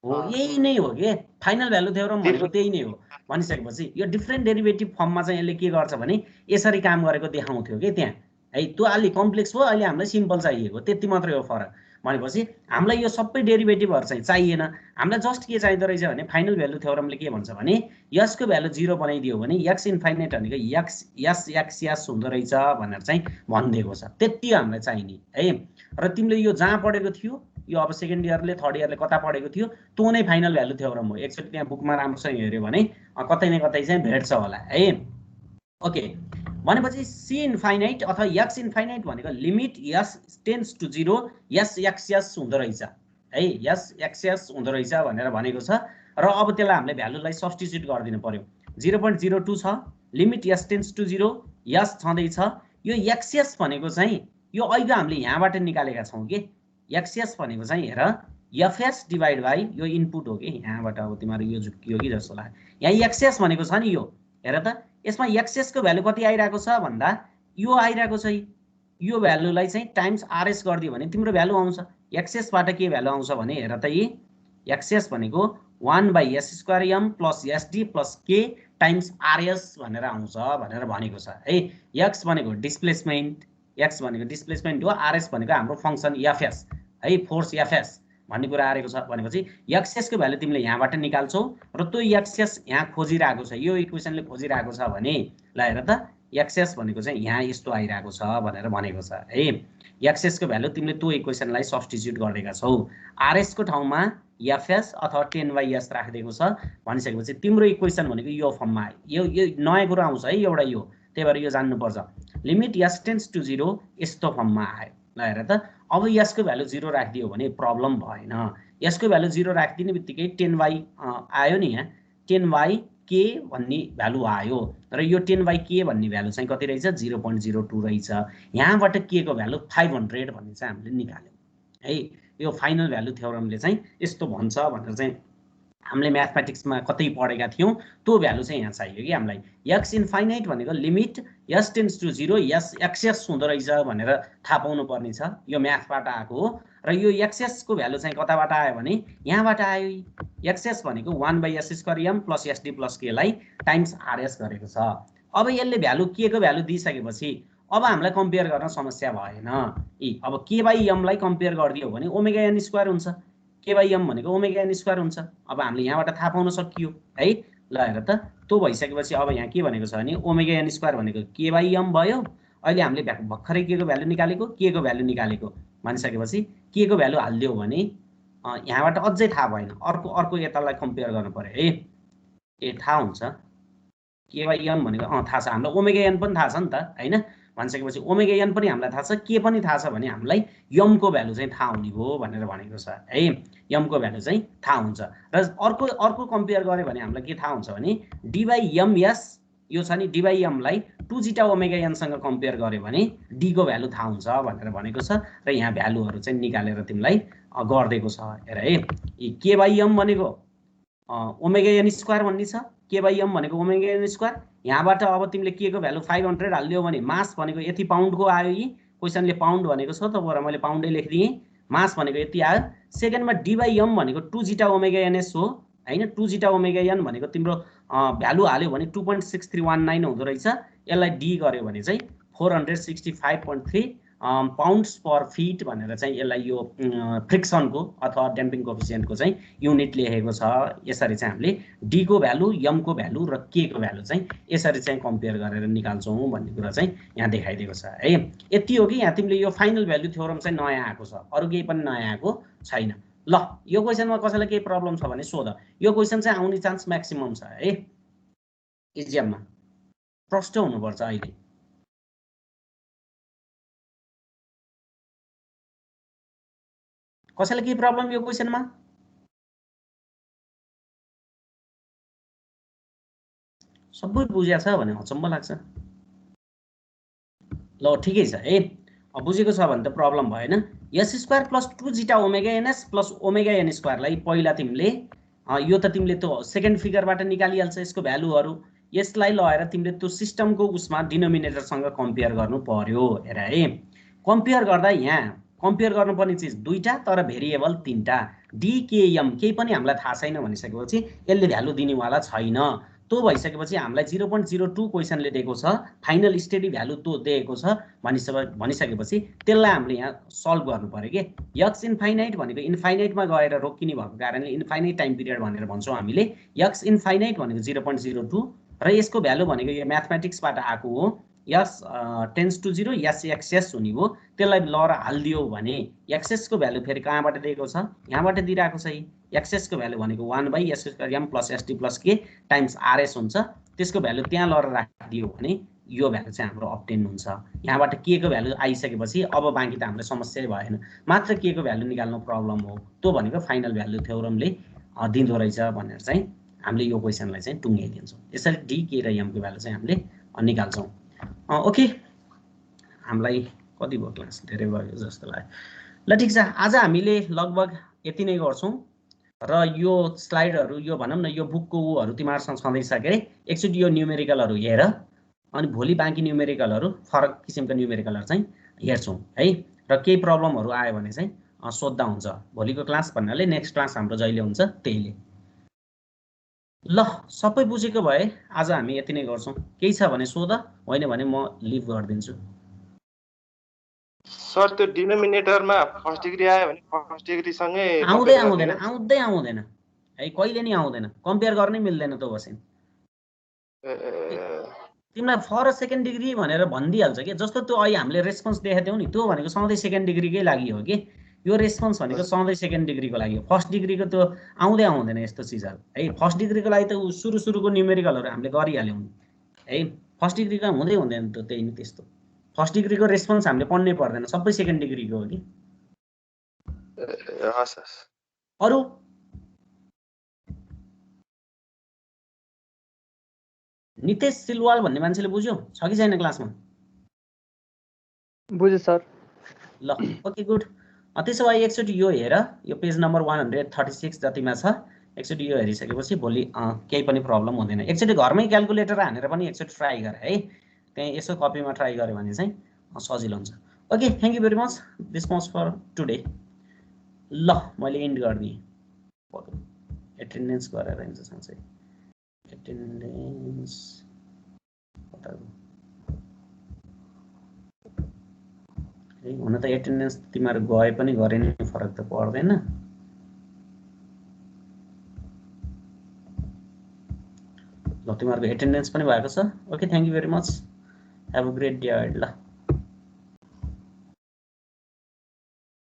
हो यही नै हो के फाइनल भ्यालु थ्योरम भनेको त्यही नै हो भनिसकेपछि यो डिफरेन्ट डेरिभेटिभ फर्ममा चाहिँ यसले के गर्छ भने यसरी काम गरेको देखाउँथ्यो के त्यहाँ है त्यो अलि कम्प्लेक्स हो अहिले हामीलाई सिम्पल चाहिएको त्यति मात्रै हो फरक भनेपछि हामीलाई यो सबै डेरिभेटिभहरू चाहिँ चाहिएन। हामीलाई जस्ट के चाहिँदो रहेछ भने फाइनल भ्यालु थ्योरमले के भन्छ भने यसको भ्यालु 0 बनाइदियो भने एक्स इन्फाइनाइट भनेको यस हुँदो रहेछ भनेर चाहिँ भनिदिएको छ। त्यति हामीलाई चाहिने है। र तिमीले यो जहाँ पढेको थियो यो अब सेकेन्ड इयरले थर्ड इयरले कता पढेको थियो त्यो नै फाइनल भ्यालु थ्योरम हो। एकचोटि त्यहाँ बुकमा राम्रोसँग हेऱ्यो भने कतै न कतै चाहिँ भेट्छ होला है। ओके, भनेपछि सी इन्फाइनाइट अथवा एक्स इन्फाइनाइट भनेको लिमिट यस टेन्स टु 0 यस हुँदो रहेछ है। यस हुँदो रहेछ भनेर भनेको छ। र अब त्यसलाई हामीले भ्यालुलाई सब्स्टिट्युट गरिदिनु पर्यो। 0.02 छ, लिमिट यस टेन्स टु 0 यस छँदैछ। यो एक्स भनेको चाहिँ यो अहिले हामीले यहाँबाट निकालेका छौँ कि एक्स भनेको चाहिँ हेर एफएस डिभाइड बाई यो इनपुट हो कि यहाँबाट अब तिमीहरू यो झुक्कियो कि जस्तो लाग्यो। यहाँ एक्स भनेको छ नि यो हेर त, यसमा एक्स को भ्यालु कति आइरहेको छ भन्दा यो आइरहेको छ। यो भ्यालुलाई चाहिँ टाइम्स आरएस गरिदियो भने तिम्रो भ्यालु आउँछ। एक्सएसबाट के भ्यालु आउँछ भने हेर त यी एक्सएस भनेको 1/s² m + sd + k times RS भनेर आउँछ भनेर भनेको छ है। एक्स भनेको डिस्प्लेसमेन्ट हो, आरएस भनेको हाम्रो फङ्सन एफएस है, फोर्स एफएस भन्ने कुरा आएको छ। भनेपछि एक्सएस को भ्यालु तिमीले यहाँबाट निकाल्छौ र त्यो एक्सएस यहाँ खोजिरहेको छ, यो इक्वेसनले खोजिरहेको छ भने ल हेर त एक्सएस भनेको चाहिँ यहाँ यस्तो आइरहेको छ भनेर भनेको छ है। एक्सएस को भ्यालु तिमीले त्यो इक्वेसनलाई सब्स्टिट्युट गरेका छौ। आरएस को ठाउँमा एफएस अथवा 10/s राखिदिएको छ भनिसकेपछि तिम्रो इक्वेसन भनेको यो फर्ममा आयो। यो नयाँ कुरा आउँछ है एउटा यो, त्यही भएर यो जान्नुपर्छ। लिमिट यस टेन्स टु 0 यस्तो फर्ममा आयो। ल हेर त अब यसको भ्यालु 0 राखिदियो भने प्रब्लम भएन। यसको भ्यालु 0 राखिदिने बित्तिकै 10/, आयो नि यहाँ 10/k भन्ने भ्यालु आयो र यो 10/k भन्ने भ्यालु चाहिँ कति रहेछ 0.02 रहेछ। यहाँबाट k को भ्यालु 500 भन्ने चाहिँ हामीले निकाल्यौँ है। यो फाइनल भ्यालु थ्योरमले चाहिँ यस्तो भन्छ भनेर चाहिँ हामीले म्याथमेटिक्समा कतै पढेका थियौँ। त्यो भ्यालु चाहिँ यहाँ चाहियो कि हामीलाई। एक्स इन्फाइनाइट भनेको लिमिट यस टेन्स टु 0 एक्सएस हुँदो रहेछ भनेर थाहा पाउनु पर्ने छ। यो म्याथबाट आएको हो र यो एक्सएस को भ्यालु चाहिँ कताबाट आयो भने यहाँबाट आयो। एक्सएस भनेको 1/s² m + sd + k लाई टाइम्स आरएस गरेको छ। अब यसले भ्यालु के को भ्यालु दिइसकेपछि अब हामीलाई कम्पेयर गर्न समस्या भएन। अब k/m लाई कम्पेयर गरिदियो भने ω_n² हुन्छ। k/m भनेको ω_n² हुन्छ। अब हामीले यहाँबाट थाहा पाउन सकियो है। ल हेर त त्यो भइसकेपछि अब यहाँ के भनेको छ भने ω_n² भनेको k/m भयो। अहिले हामीले भर्खरै के को भ्यालु निकालेको k को भ्यालु निकालेको भनिसकेपछि के को भ्यालु हाल्दियो भने यहाँबाट अझै थाहा भएन, अर्को यतालाई कम्पेयर गर्नु पर्यो है। थाहा हुन्छ k/m भनेको थाहा छ हामीलाई, ω_n पनि थाहा छ नि त हैन। भनिसकेपछि ω_n पनि हामीलाई थाहा छ, के पनि थाहा छ भने हामीलाई m को भ्यालु चाहिँ थाहा हुने हो भनेर भनेको छ है। m को भ्यालु चाहिँ थाहा हुन्छ र अर्को कम्पेयर गरे भने हामीलाई के थाहा हुन्छ भने d/ms यो छ नि d/m लाई 2ζ सँग कम्पेयर गर्यो भने d को भ्यालु थाहा हुन्छ भनेर भनेको छ र यहाँ भ्यालुहरू चाहिँ निकालेर तिमीलाई गरिदिएको छ हेर है। k/m भनेको ω_n² भन्ने छ, k/m भनेको ω_n²। यहाँबाट अब तिमीले के को भ्यालु 500 हाल्दियो भने मास भनेको यति पाउन्डको आयो। यी क्वेसनले पाउन्ड भनेको छ त भएर मैले पाउन्डै लेखिदिएँ। मास भनेको यति आयो। सेकेन्डमा d/m भनेको 2ζ हो हैन। 2ζ भनेको तिम्रो भ्यालु हाल्यो भने 2.6319 हुँदो रहेछ। यसलाई d गर्यो भने चाहिँ 465.3 पाउन्ड्स पर फिट भनेर चाहिँ यसलाई यो फ्रिक्सनको अथवा ड्याम्पिङ कोएफिसिएन्टको चाहिँ युनिट लेखेको छ। यसरी चाहिँ हामीले d को भ्यालु, m को भ्यालु र k को भ्यालु चाहिँ यसरी चाहिँ कम्पेयर गरेर निकाल्छौँ भन्ने कुरा चाहिँ यहाँ देखाइदिएको छ है। यति हो कि यहाँ तिमीले यो फाइनल भ्यालु थ्योरम चाहिँ नयाँ आएको छ, अरू केही पनि नयाँ आएको छैन। ल यो क्वेसनमा कसैलाई केही प्रब्लम छ भने सोध। यो क्वेसन चाहिँ आउने चान्स म्याक्सिमम छ है इक्जाममा। प्रष्ट हुनुपर्छ अहिले। कसैलाई केही प्रब्लम यो क्वेसनमा? सबै बुझ्या छ भने अचम्म लाग्छ। ल ठिकै छ है, अब बुझेको छ भने त प्रब्लम भएन। s² + 2ζ ns + ω_n² लाई पहिला तिमीले यो त तिमीले त्यो सेकेन्ड फिगरबाट निकालिहाल्छ यसको भ्यालुहरू। यसलाई लगाएर तिमीले त्यो सिस्टमको उसमा डिनोमिनेटरसँग कम्पेयर गर्नु पर्यो हेर है। कम्पेयर गर्दा यहाँ कम्पेयर गर्नुपर्ने चिज दुईटा तर भेरिएबल तीनटा। d k m केही पनि हामीलाई थाहा छैन भनिसकेपछि यसले भ्यालु दिनेवाला छैन। त्यो भइसकेपछि हामीलाई 0.02 क्वेसनले दिएको छ, फाइनल स्टेडी भ्यालु त्यो दिएको छ भनिसकेपछि त्यसलाई हामीले यहाँ सल्भ गर्नु पर्यो के। यक्स इन्फाइनाइट भनेको इन्फाइनाइटमा गएर रोकिने भएको कारणले इन्फाइनाइट टाइम पिरियड भनेर भन्छौँ हामीले। यक्स इन्फाइनाइट भनेको 0.02 र यसको भ्यालु भनेको यो म्याथमेटिक्सबाट आएको हो। यस टेन्स टु 0 यस एक्सेस हुने हो, त्यसलाई लर हालिदियो भने एक्सेसको भ्यालु फेरि कहाँबाट दिएको छ, यहाँबाट दिइरहेको छ। एक्सेसको भ्यालु भनेको 1/s² plus st plus k times rs हुन्छ। त्यसको भ्यालु त्यहाँ लर राखिदियो भने यो भ्यालु चाहिँ हाम्रो अब्टेन हुन्छ। यहाँबाट k को भ्यालु आइसकेपछि अब बाँकी त हाम्रो समस्या भएन, मात्र k को भ्यालु निकाल्नु प्रब्लम हो। त्यो भनेको फाइनल भ्यालु थ्योरमले दिँदो रहेछ भनेर चाहिँ हामीले यो क्वेसनलाई चाहिँ टुङ्ग्याइदिन्छौँ। यसरी d k र m को भ्यालु चाहिँ हामीले निकाल्छौँ। ओके, हामीलाई कति भयो क्लास, धेरै भयो जस्तो लाग्यो। ल ठिक छ, आज हामीले लगभग यति नै गर्छौँ र यो स्लाइडहरू यो भनौँ न यो बुकको उहरू तिमीहरूसँग छँदैछ के अरे। एकचोटि यो न्युमेरिकलहरू हेर, अनि भोलि बाँकी न्युमेरिकलहरू फरक किसिमका न्युमेरिकलहरू चाहिँ हेर्छौँ है। र केही प्रब्लमहरू आयो भने चाहिँ सोद्धा हुन्छ। भोलिको क्लास भन्नाले नेक्स्ट क्लास हाम्रो जहिले हुन्छ त्यहीले। ल सबै बुझेको भए आज हामी यति नै गर्छौँ। केही छ भने सोध, होइन भने म लिभ गरिदिन्छु। सर त्यो डिनोमिनेटरमा फर्स्ट डिग्री आयो भने फर्स्ट डिग्री सँगै आउँदैन है, कहिले नि आउँदैन, कम्पेयर गर्नै मिल्दैन त्यो बसिन। तिमीलाई फर सेकेन्ड डिग्री भनेर भनिदिइहाल्छ कि। जस्तो त्यो अहिले हामीले रेस्पोन्स देखाएको थियौँ नि, त्यो भनेको सधैँ सेकेन्ड डिग्रीकै लागि हो कि। यो रेस्पोन्स भनेको सधैँ सेकेन्ड डिग्रीको लागि हो, फर्स्ट डिग्रीको त्यो आउँदैन यस्तो चिजहरू है। फर्स्ट डिग्रीको लागि त सुरुको न्युमेरिकलहरू हामीले गरिहाल्यौँ है। फर्स्ट डिग्रीको हुँदैन त त्यही नि त्यस्तो। फर्स्ट डिग्रीको रेस्पोन्स हामीले पढ्नै पर्दैन, सबै सेकेन्ड डिग्रीको हो कि। अरू नितेश सिलवाल भन्ने मान्छेले बुझ्यो छ कि छैन क्लासमा? बुझ्यो सर। ल ओके गुड। त्यसो भए एकचोटि यो हेर, यो पेज नम्बर 136 जतिमा छ। एकचोटि यो हेरिसकेपछि भोलि केही पनि प्रब्लम हुँदैन। एकचोटि घरमै क्यालकुलेटर हानेर पनि एकचोटि ट्राई गर है, त्यहाँ यसो कपीमा ट्राई गर्यो भने चाहिँ सजिलो हुन्छ। Okay, thank you very much, this much for today. ल मैले इन्ड गरिदिएँ। एटेन्डेन्स गरेर हिँड्छ साँच्चै, एटेन्डेन्स हुन त एटेन्डेन्स तिमीहरू गए पनि गरे नि फरक त पर्दैन। ल तिमीहरूको एटेन्डेन्स पनि भएको छ। Okay, thank you very much, have a great day ahead. ल